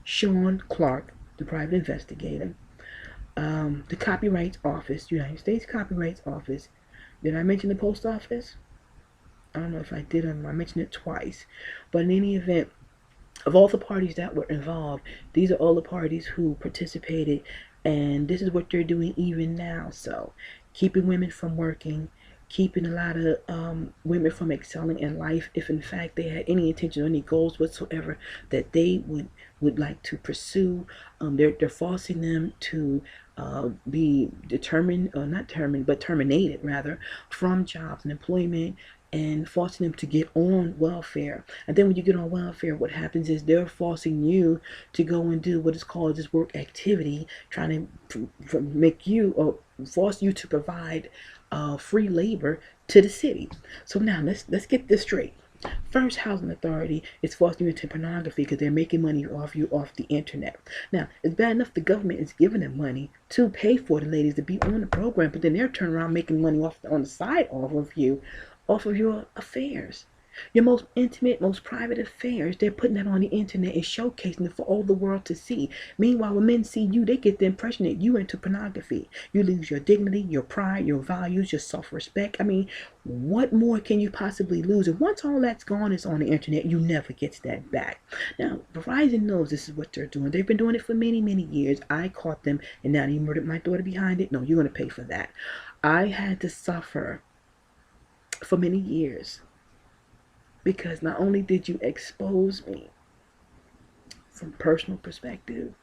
Sean Clark, the private investigator, the Copyright Office, United States Copyright Office. Did I mention the post office? I don't know if I did or I mentioned it twice. But in any event, of all the parties that were involved, these are all the parties who participated, and this is what they're doing even now. So keeping women from working, keeping a lot of women from excelling in life, if in fact they had any intention or any goals whatsoever that they would like to pursue. They're forcing them to be determined, or not determined, but terminated rather, from jobs and employment, and forcing them to get on welfare. And then when you get on welfare, what happens is they're forcing you to go and do what is called this work activity, trying to make you, or force you to provide free labor to the city. So now let's get this straight. First, Housing Authority is forcing you into pornography because they're making money off you off the internet. Now, it's bad enough the government is giving them money to pay for the ladies to be on the program, but then they're turning around making money on the side off of your affairs. Your most intimate, most private affairs, they're putting that on the internet and showcasing it for all the world to see. Meanwhile, when men see you, they get the impression that you into pornography. You lose your dignity, your pride, your values, your self-respect. I mean, what more can you possibly lose? And once all that's gone, it's on the internet, you never get that back. Now, Verizon knows this is what they're doing. They've been doing it for many, many years. I caught them, and now they murdered my daughter behind it. No, you're going to pay for that. I had to suffer for many years because not only did you expose me from personal perspective,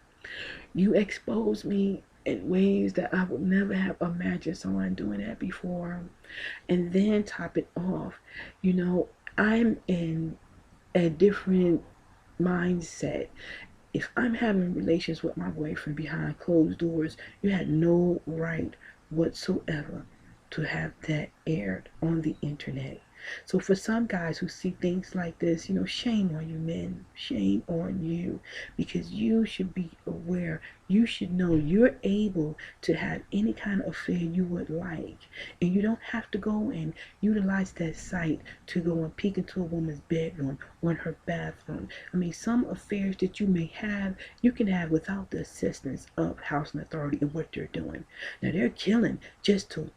you exposed me in ways that I would never have imagined someone doing that before. And then top it off, I'm in a different mindset. If I'm having relations with my boyfriend behind closed doors, you had no right whatsoever to have that aired on the internet. So for some guys who see things like this, shame on you men. Shame on you. Because you should be aware. You should know you're able to have any kind of affair you would like. And you don't have to go and utilize that site to go and peek into a woman's bedroom or in her bathroom. I mean, some affairs that you may have, you can have without the assistance of housing authority and what they're doing. Now, they're killing just to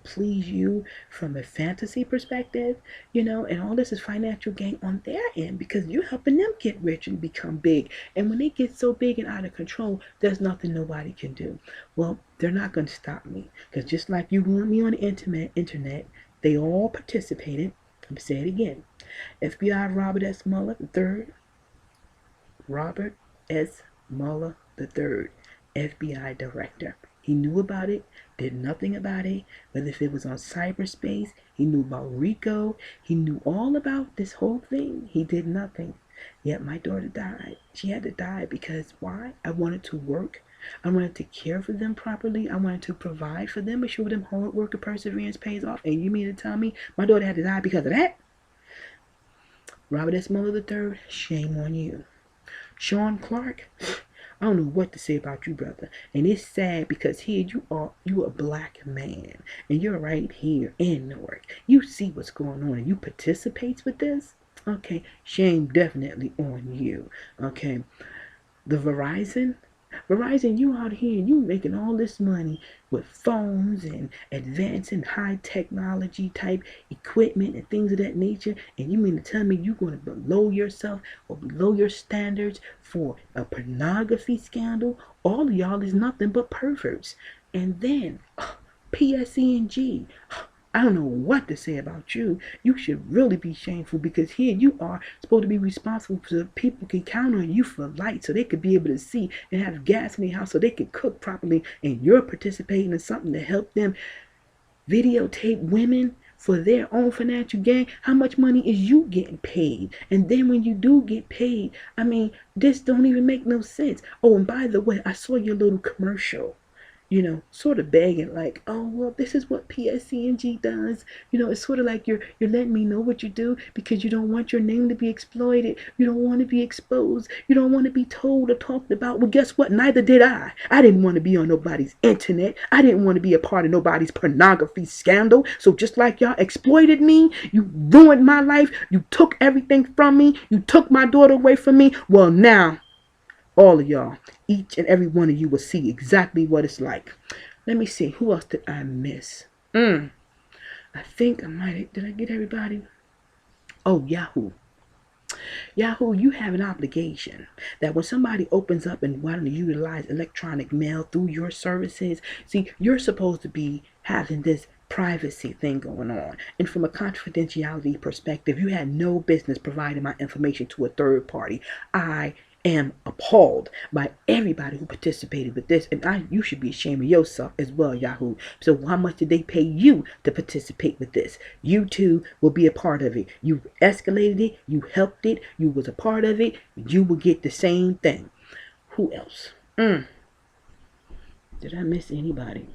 please you from a fantasy perspective, and all this is financial gain on their end because you're helping them get rich and become big. And when they get so big and out of control, there's nothing nobody can do. Well, they're not going to stop me because just like you want me on the internet, they all participated. I'm going to say it again. FBI Robert S. Mueller III, Robert S. Mueller III, FBI director. He knew about it, did nothing about it, whether if it was on cyberspace, he knew about RICO, he knew all about this whole thing. He did nothing. Yet my daughter died. She had to die because why? I wanted to work. I wanted to care for them properly. I wanted to provide for them, assure them hard work and perseverance pays off. And you mean to tell me my daughter had to die because of that? Robert S. Mueller III, shame on you. Sean Clark, I don't know what to say about you, brother. And it's sad because here you a black man. And you're right here in Newark. You see what's going on and you participate with this? Okay, shame definitely on you. Okay. The Verizon, you out here, you making all this money with phones and advancing high technology type equipment and things of that nature, and you mean to tell me you're going to below yourself or below your standards for a pornography scandal? All of y'all is nothing but perverts. And then PSENG, I don't know what to say about you. You should really be shameful because here you are supposed to be responsible so people can count on you for light so they could be able to see and have gas in their house so they can cook properly, and you're participating in something to help them videotape women for their own financial gain. How much money is you getting paid? And then when you do get paid, I mean, this don't even make no sense. Oh, and by the way, I saw your little commercial, sort of begging like, oh, well, this is what PSCNG does. It's sort of like you're letting me know what you do because you don't want your name to be exploited. You don't want to be exposed. You don't want to be told or talked about. Well, guess what? Neither did I. I didn't want to be on nobody's internet. I didn't want to be a part of nobody's pornography scandal. So just like y'all exploited me, you ruined my life. You took everything from me. You took my daughter away from me. Well, now all of y'all, each and every one of you will see exactly what it's like. Let me see. Who else did I miss? I think I might. Did I get everybody? Oh, Yahoo. Yahoo, you have an obligation that when somebody opens up and wanting to utilize electronic mail through your services, see, you're supposed to be having this privacy thing going on. And from a confidentiality perspective, you had no business providing my information to a third party. I am appalled by everybody who participated with this, and you should be ashamed of yourself as well, Yahoo. So how much did they pay you to participate with this? You too will be a part of it. You escalated it, you helped it, you was a part of it, you will get the same thing. Who else? Did I miss anybody?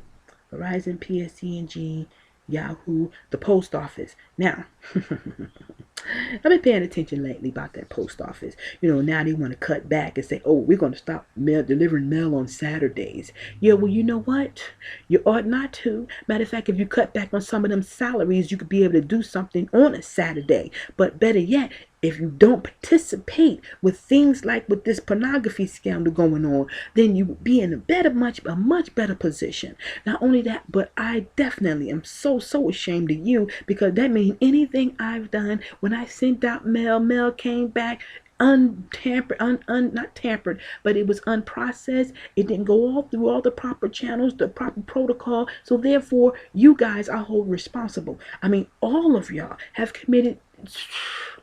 Verizon, PSCNG, Yahoo, the post office. Now, I've been paying attention lately about that post office. Now they want to cut back and say, oh, we're going to stop delivering mail on Saturdays. Yeah, well, you know what? You ought not to. Matter of fact, if you cut back on some of them salaries, you could be able to do something on a Saturday. But better yet, if you don't participate with things like with this pornography scandal going on, then you would be in a much better position. Not only that, but I definitely am so ashamed of you, because that means anything I've done, when I sent out mail came back untampered, not tampered, but it was unprocessed. It didn't go all through all the proper channels, the proper protocol. So therefore, you guys are wholly responsible. I mean, all of y'all have committed,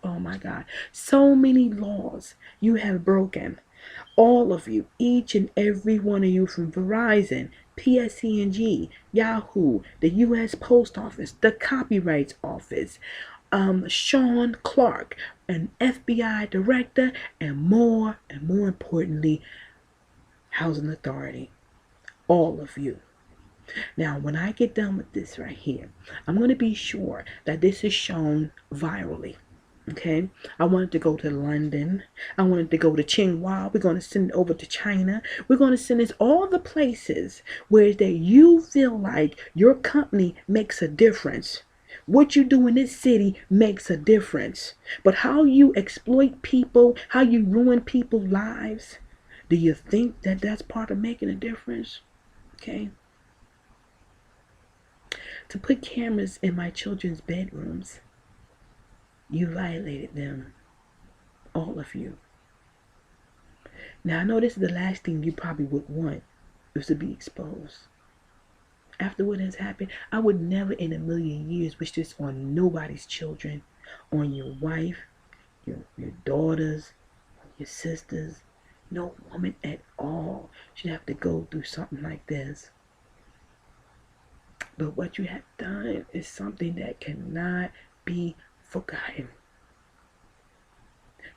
oh my God, so many laws you have broken. All of you, each and every one of you, from Verizon, PSE&G, Yahoo, the U.S. Post Office, the Copyrights Office, Sean Clark, an FBI director, and more importantly, Housing Authority. All of you. Now, when I get done with this right here, I'm going to be sure that this is shown virally. Okay, I wanted to go to London. I wanted to go to Tsinghua. We're going to send it over to China. We're going to send this all the places where that you feel like your company makes a difference. What you do in this city makes a difference. But how you exploit people, how you ruin people's lives, do you think that that's part of making a difference? Okay. To put cameras in my children's bedrooms, you violated them. All of you. Now, I know this is the last thing you probably would want, is to be exposed. After what has happened, I would never in a million years wish this on nobody's children, on your wife, your daughters, your sisters. No woman at all should have to go through something like this. But what you have done is something that cannot be forgotten.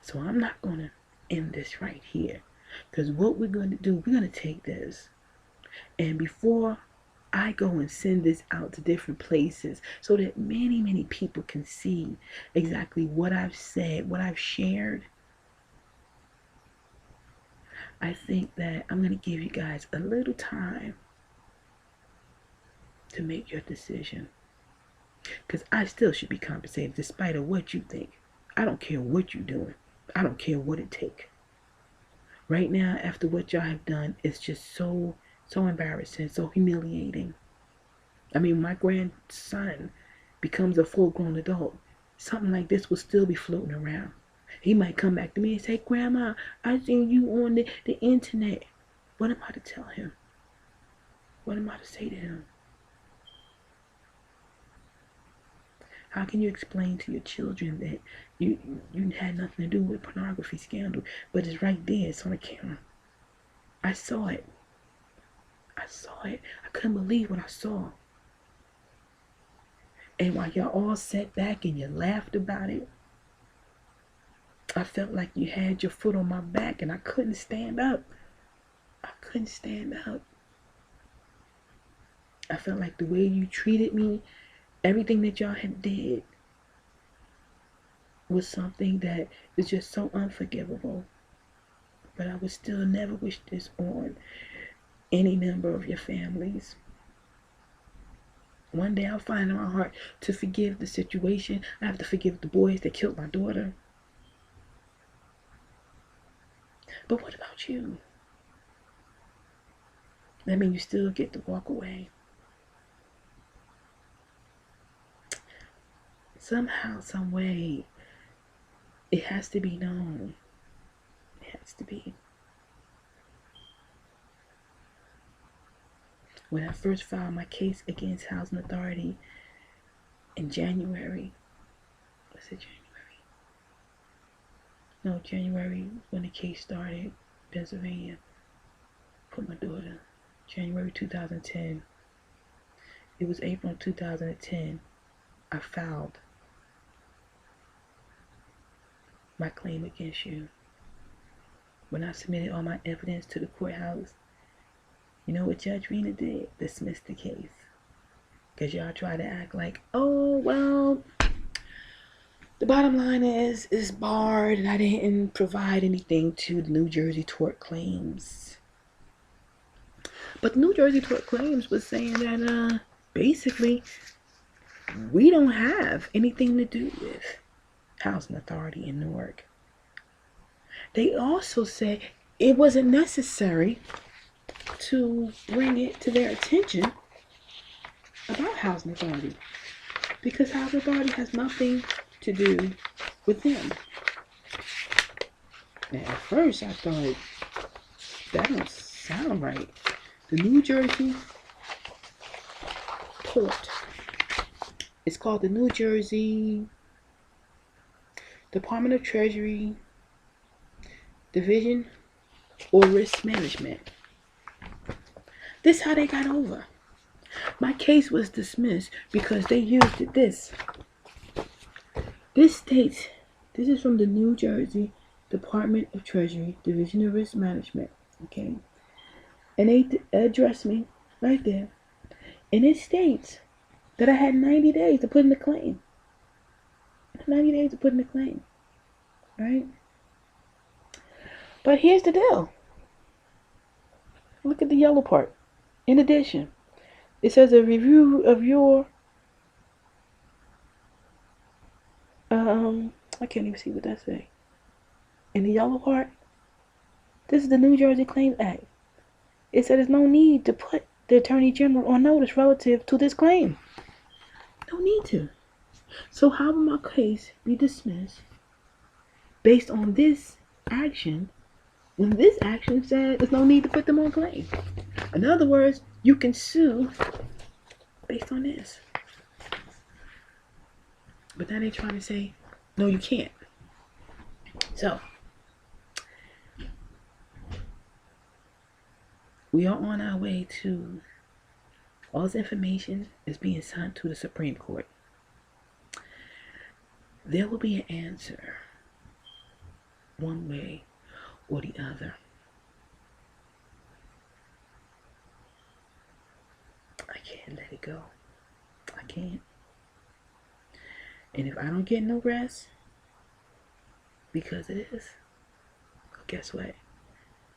So I'm not going to end this right here. Because what we're going to do, we're going to take this. And before I go and send this out to different places so that many people can see exactly what I've said, what I've shared, I think that I'm going to give you guys a little time to make your decision. Because I still should be compensated despite of what you think. I don't care what you're doing. I don't care what it takes. Right now, after what y'all have done, it's just so embarrassing, so humiliating. I mean, my grandson becomes a full-grown adult, something like this will still be floating around. He might come back to me and say, Grandma, I seen you on the internet. What am I to tell him? What am I to say to him? How can you explain to your children that you had nothing to do with pornography scandal, but it's right there, it's on the camera? I saw it. I couldn't believe what I saw. And while y'all all sat back and you laughed about it, I felt like you had your foot on my back and I couldn't stand up. I felt like the way you treated me, everything that y'all had did was something that is just so unforgivable. But I would still never wish this on any member of your families. One day I'll find in my heart to forgive the situation. I have to forgive the boys that killed my daughter. But what about you? That means you still get to walk away. Somehow, some way, it has to be known. It has to be. When I first filed my case against Housing Authority in January, was it January? No, January when the case started, Pennsylvania, for my daughter. January 2010. It was April 2010. I filed my claim against you. When I submitted all my evidence to the courthouse, you know what Judge Rena did? Dismissed the case. Because y'all try to act like, oh, well, the bottom line is it's barred and I didn't provide anything to the New Jersey Tort Claims. But the New Jersey Tort Claims was saying that basically we don't have anything to do with Housing Authority in Newark. They also said it wasn't necessary to bring it to their attention about Housing Authority because Housing Authority has nothing to do with them. Now, at first I thought that don't sound right. The New Jersey Tort. It's called the New Jersey Department of Treasury Division or Risk Management. This is how they got over. My case was dismissed because they used this. This states, this is from the New Jersey Department of Treasury Division of Risk Management. Okay. And they addressed me right there. And it states that I had 90 days to put in the claim. 90 days to put in the claim. Right? But here's the deal. Look at the yellow part. In addition, it says a review of your I can't even see what that say. In the yellow part, this is the New Jersey Claims Act. It said there's no need to put the Attorney General on notice relative to this claim. No need to. So how will my case be dismissed based on this action when this action said there's no need to put them on claim? In other words, you can sue based on this. But now they're trying to say, no, you can't. So, we are on our way to, all this information is being sent to the Supreme Court. There will be an answer, one way or the other. I can't let it go. I can't. And if I don't get no rest because of this, guess what?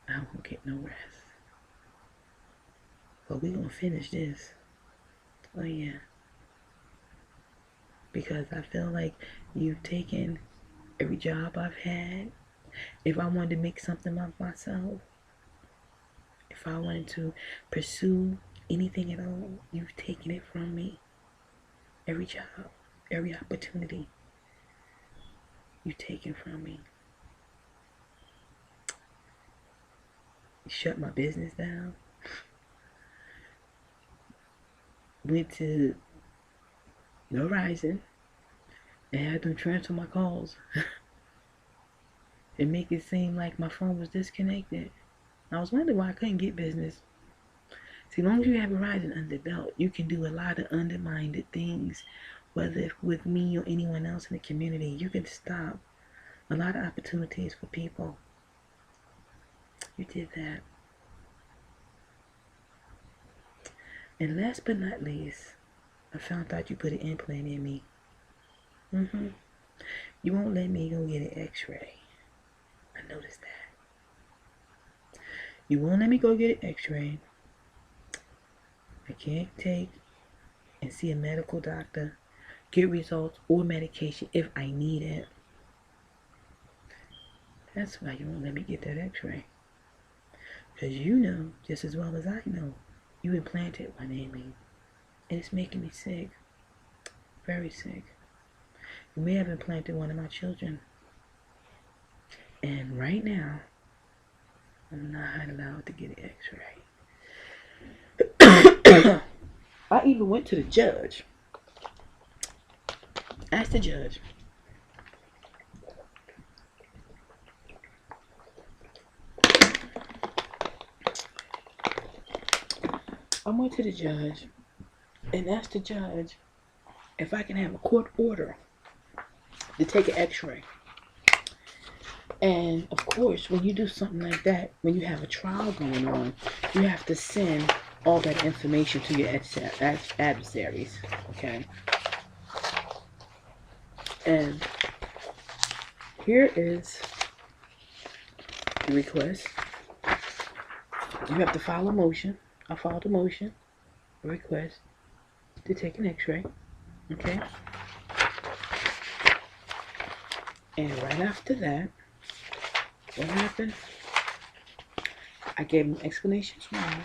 I won't get no rest. But we're going to finish this. Oh yeah. Because I feel like you've taken every job I've had. If I wanted to make something of myself, if I wanted to pursue anything at all, you've taken it from me. Every job, every opportunity, you've taken from me. You shut my business down. Went to Verizon and had them transfer my calls and make it seem like my phone was disconnected. I was wondering why I couldn't get business. See, as long as you have Verizon under the belt, you can do a lot of undermined things, whether with me or anyone else in the community. You can stop a lot of opportunities for people. You did that. And last but not least, I found out you put an implant in me. You won't let me go get an x-ray. I noticed that. You won't let me go get an x-ray. I can't take and see a medical doctor, get results or medication if I need it. That's why you won't let me get that x-ray. Because you know, just as well as I know, you implanted one in me. And it's making me sick. Very sick. You may have implanted one of my children. And right now, I'm not allowed to get an x-ray. I even went to the judge. Asked the judge. I went to the judge and asked the judge if I can have a court order to take an x-ray. And of course, when you do something like that, when you have a trial going on, you have to send all that information to your adversaries. Okay, and here is the request. You have to file a motion. I filed a motion, a request to take an X-ray. Okay, and right after that, what happened? I gave him explanations why.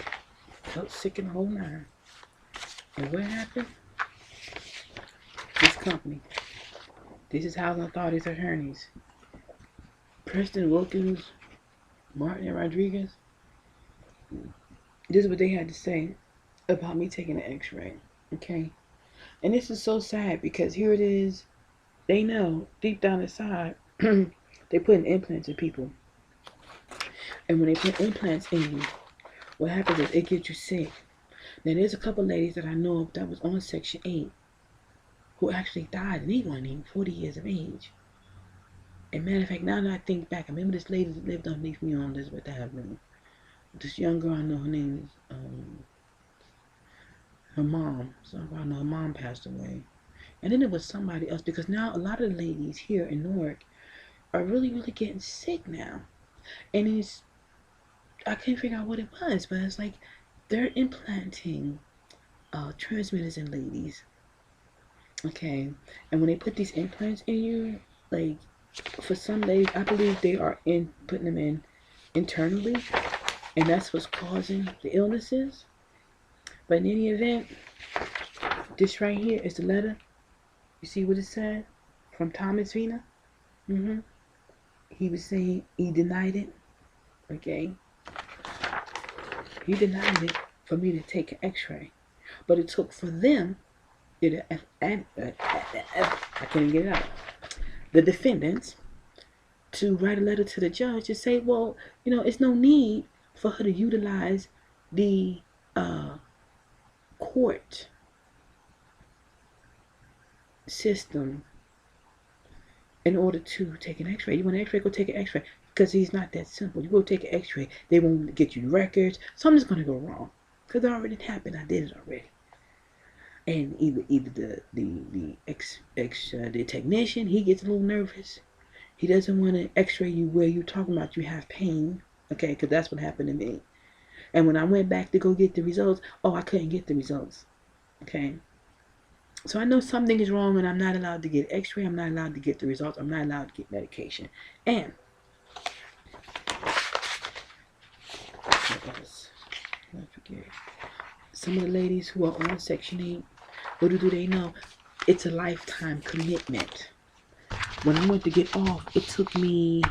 Felt sick in the whole nine. And what happened? This company. This is housing authorities attorneys. Preston Wilkins, Martin and Rodriguez. This is what they had to say about me taking an X-ray. Okay? And this is so sad because here it is. They know deep down inside they putting implants in people. And when they put implants in you, what happens is it gets you sick. Now there's a couple ladies that I know of that was on Section 8 who actually died, and they weren't even 40 years of age. And matter of fact, now that I think back, I remember this lady that lived underneath me on Elizabeth Avenue. This young girl, I know her name is her mom. So I know her mom passed away. And then there was somebody else, because now a lot of the ladies here in Newark are really getting sick now. And I can't figure out what it was, but it's like they're implanting transmitters in ladies. Okay, and when they put these implants in you, like for some ladies, I believe they are putting them in internally, and that's what's causing the illnesses. But in any event, this right here is the letter. You see what it said from Thomas Vina? He was saying he denied it. Okay, he denied it for me to take an X-ray, but it took for them. I can't even get it out. The defendants to write a letter to the judge to say, well, it's no need for her to utilize the court system in order to take an X-ray. You want an X-ray? Go take an X-ray, because it's not that simple. You go take an X-ray, they won't get you records. Something's gonna go wrong because it already happened. I did it already. And either the technician, he gets a little nervous. He doesn't want to X-ray you where you're talking about you have pain, okay? Because that's what happened to me. And when I went back to go get the results, I couldn't get the results, okay? So I know something is wrong, and I'm not allowed to get X-ray. I'm not allowed to get the results. I'm not allowed to get medication. And what else? I forget. Some of the ladies who are on Section 8, what do they know? It's a lifetime commitment. When I went to get off, it took me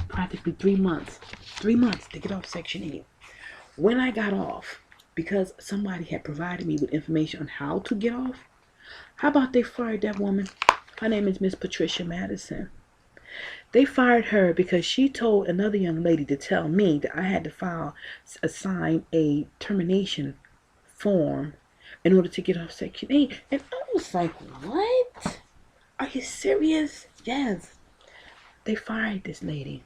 practically 3 months. 3 months to get off Section 8. When I got off, because somebody had provided me with information on how to get off, how about they fired that woman? Her name is Miss Patricia Madison. They fired her because she told another young lady to tell me that I had to sign a termination form in order to get off Section 8. And I was like, what? Are you serious? Yes. They fired this lady.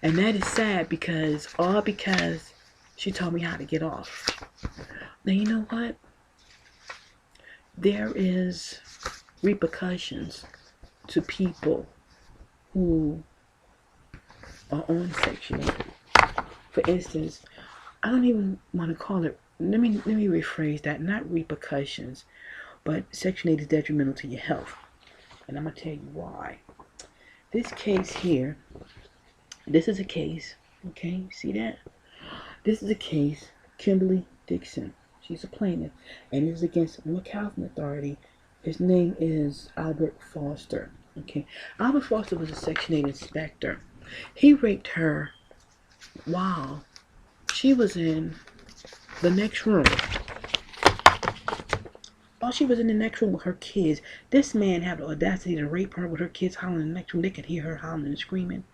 And that is sad because she told me how to get off. Now, you know what? There is repercussions to people who are on Section 8. For instance, I don't even want to call it, let me rephrase that, not repercussions, but Section 8 is detrimental to your health. And I'm going to tell you why. This case here, this is a case, okay, see that? This is a case, Kimberly Dixon. She's a plaintiff, and it is against Newark Housing Authority. His name is Albert Foster, okay? Albert Foster was a Section 8 inspector. He raped her while she was in the next room. While she was in the next room with her kids, this man had the audacity to rape her with her kids howling in the next room. They could hear her howling and screaming.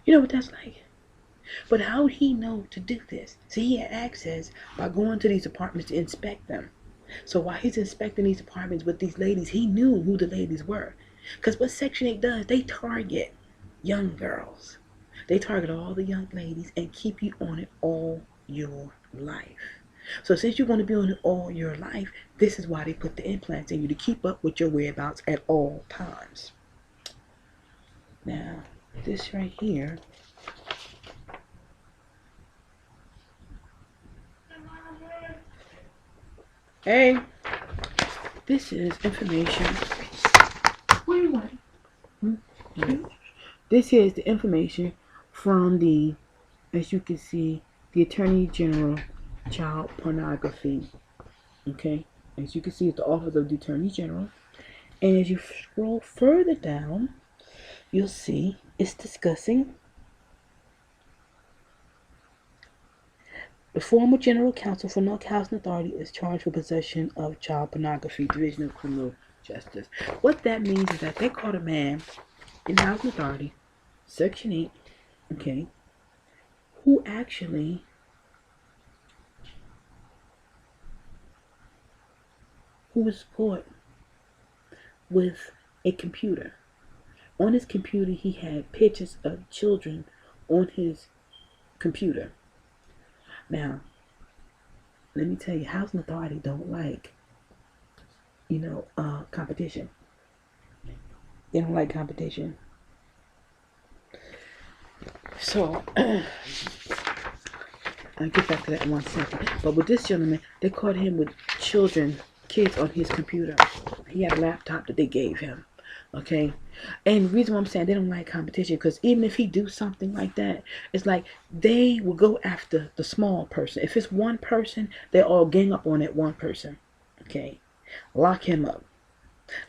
You know what that's like? But how would he know to do this? See, he had access by going to these apartments to inspect them. So while he's inspecting these apartments with these ladies, he knew who the ladies were. Because what Section 8 does, they target young girls. They target all the young ladies and keep you on it all your life. So since you're going to be on it all your life, this is why they put the implants in you, to keep up with your whereabouts at all times. Now, this right here, hey, this is information. What do you want? This here is the information from the, as you can see, the Attorney General Child Pornography. Okay, as you can see, it's the Office of the Attorney General. And as you scroll further down, you'll see it's discussing the former General Counsel for North Housing Authority is charged with possession of child pornography, Division of Criminal Justice. What that means is that they caught a man in Housing Authority, Section 8, okay, who actually was caught with a computer. On his computer, he had pictures of children on his computer. Now, let me tell you, Housing Authority don't like, competition. They don't like competition. So, I'll get back to that in 1 second. But with this gentleman, they caught him with kids on his computer. He had a laptop that they gave him. Okay, and the reason why I'm saying they don't like competition, because even if he do something like that, it's like they will go after the small person. If it's one person, they all gang up on that one person. Okay, lock him up.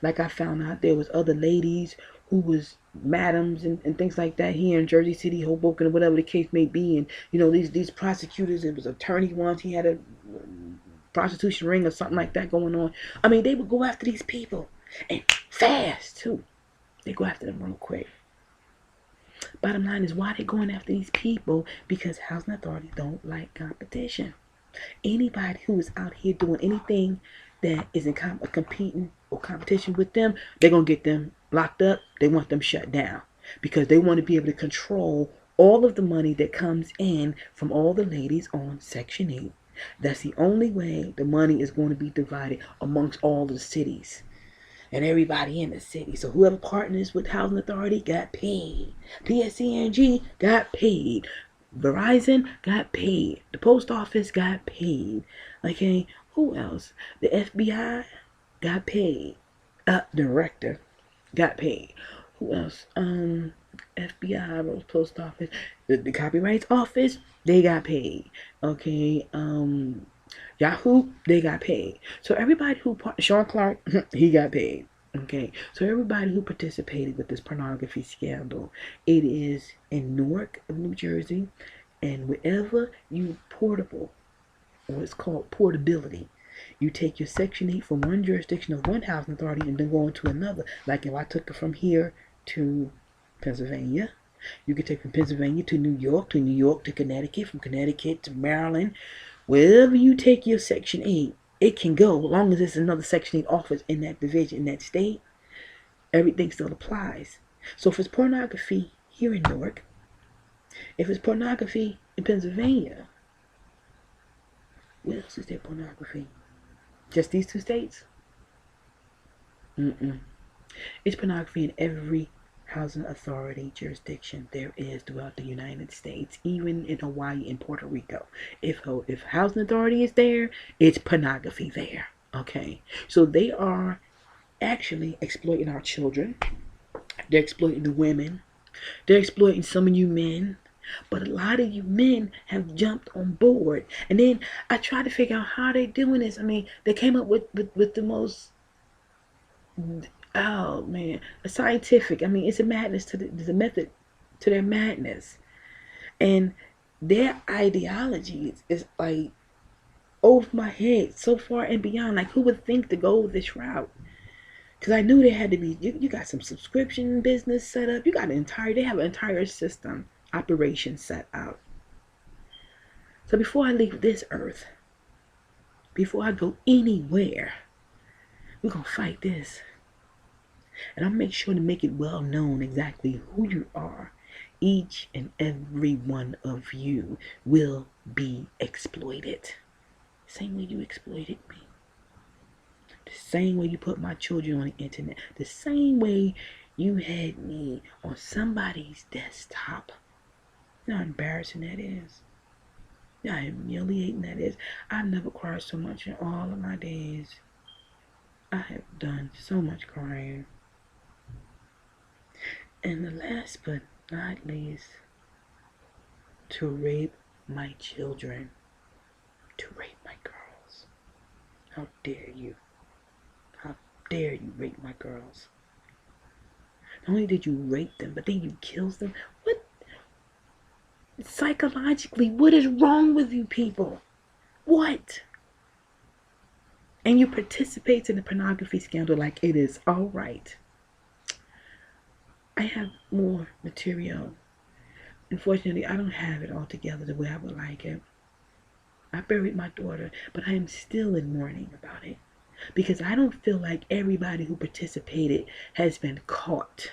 Like I found out, there was other ladies who was madams and things like that here in Jersey City, Hoboken, or whatever the case may be. And these prosecutors, it was attorney ones. He had a prostitution ring or something like that going on. I mean, they would go after these people, and fast too. They go after them real quick. Bottom line is, why they going after these people? Because Housing Authority don't like competition. Anybody who is out here doing anything that is in competing or competition with them, they're going to get them locked up. They want them shut down because they want to be able to control all of the money that comes in from all the ladies on Section 8. That's the only way the money is going to be divided amongst all the cities and everybody in the city. So whoever partners with Housing Authority got paid. PSCNG got paid. Verizon got paid. The post office got paid. Okay, who else? The FBI got paid. Director got paid. Who else? FBI, post office, the copyrights office, they got paid. Okay, Yahoo, they got paid. So everybody Sean Clark, he got paid. Okay, so everybody who participated with this pornography scandal, it is in Newark, New Jersey, and wherever you portable, or it's called portability, you take your Section 8 from one jurisdiction of one housing authority and then go into another. Like if I took it from here to Pennsylvania, you could take from Pennsylvania to New York to Connecticut, from Connecticut to Maryland. Wherever you take your Section 8, it can go, as long as there's another Section 8 office in that division, in that state, everything still applies. So if it's pornography here in Newark, if it's pornography in Pennsylvania, where else is there pornography? Just these two states? It's pornography in every housing authority jurisdiction there is throughout the United States, even in Hawaii and Puerto Rico. If housing authority is there, it's pornography there. Okay, so they are actually exploiting our children. They're exploiting the women. They're exploiting some of you men. But a lot of you men have jumped on board. And then I try to figure out how they're doing this. I mean, they came up with the most, oh man, a scientific. I mean, it's a madness there's a method to their madness. And their ideology is like over my head, so far and beyond. Like, who would think to go this route? Because I knew there had to be, you got some subscription business set up. They have an entire system, operation set out. So before I leave this earth, before I go anywhere, we're going to fight this. And I'll make sure to make it well known exactly who you are. Each and every one of you will be exploited. The same way you exploited me. The same way you put my children on the internet. The same way you had me on somebody's desktop. You know how embarrassing that is. You know how humiliating that is. I've never cried so much in all of my days. I have done so much crying. And the last but not least, to rape my children. To rape my girls. How dare you? How dare you rape my girls? Not only did you rape them, but then you killed them. What? Psychologically, what is wrong with you people? What? And you participate in the pornography scandal like it is all right. I have more material. Unfortunately, I don't have it all together the way I would like it. I buried my daughter, but I am still in mourning about it. Because I don't feel like everybody who participated has been caught.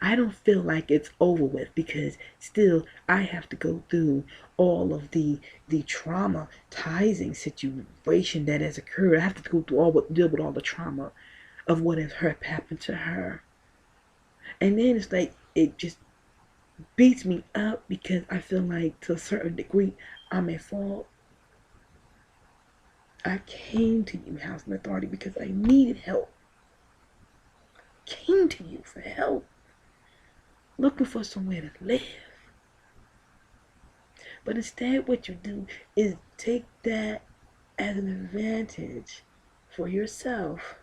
I don't feel like it's over with, because still I have to go through all of the traumatizing situation that has occurred. I have to go through deal with all the trauma of what has happened to her. And then it's like it just beats me up, because I feel like to a certain degree I'm at fault. I came to you, Housing Authority, because I needed help. Came to you for help. Looking for somewhere to live. But instead what you do is take that as an advantage for yourself.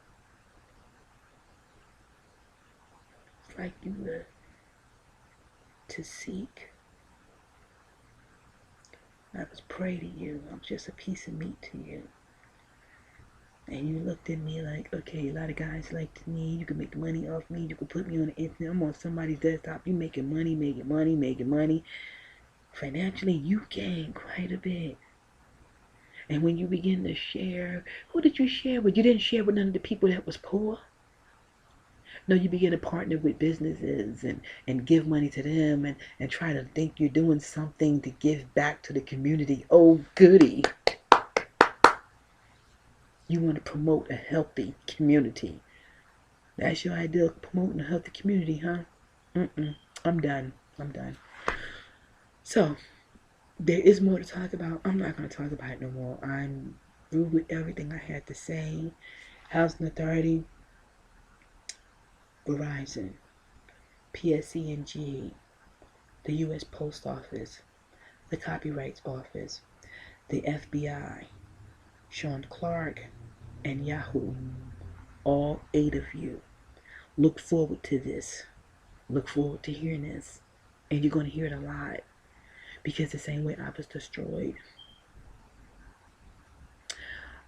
It's like you were to seek. I was prey to you. I'm just a piece of meat to you. And you looked at me like, okay, a lot of guys like me. You can make money off me. You can put me on the internet. I'm on somebody's desktop. You making money. Financially, you gain quite a bit. And when you begin to share, who did you share with? You didn't share with none of the people that was poor. No, you begin to partner with businesses and give money to them and try to think you're doing something to give back to the community. Oh, goody. You want to promote a healthy community. That's your idea of promoting a healthy community, huh? I'm done. So, there is more to talk about. I'm not going to talk about it no more. I'm through with everything I had to say. Housing Authority, Verizon, PSE&G, the U.S. Post Office, the Copyright Office, the FBI, Sean Clark, and Yahoo. All 8 of you. Look forward to this. Look forward to hearing this. And you're going to hear it a lot. Because the same way I was destroyed.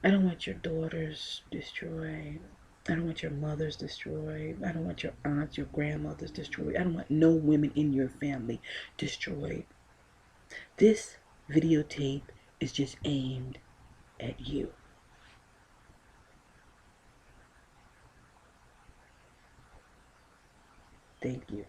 I don't want your daughters destroyed. I don't want your mothers destroyed. I don't want your aunts, your grandmothers destroyed. I don't want no women in your family destroyed. This videotape is just aimed at you. Thank you.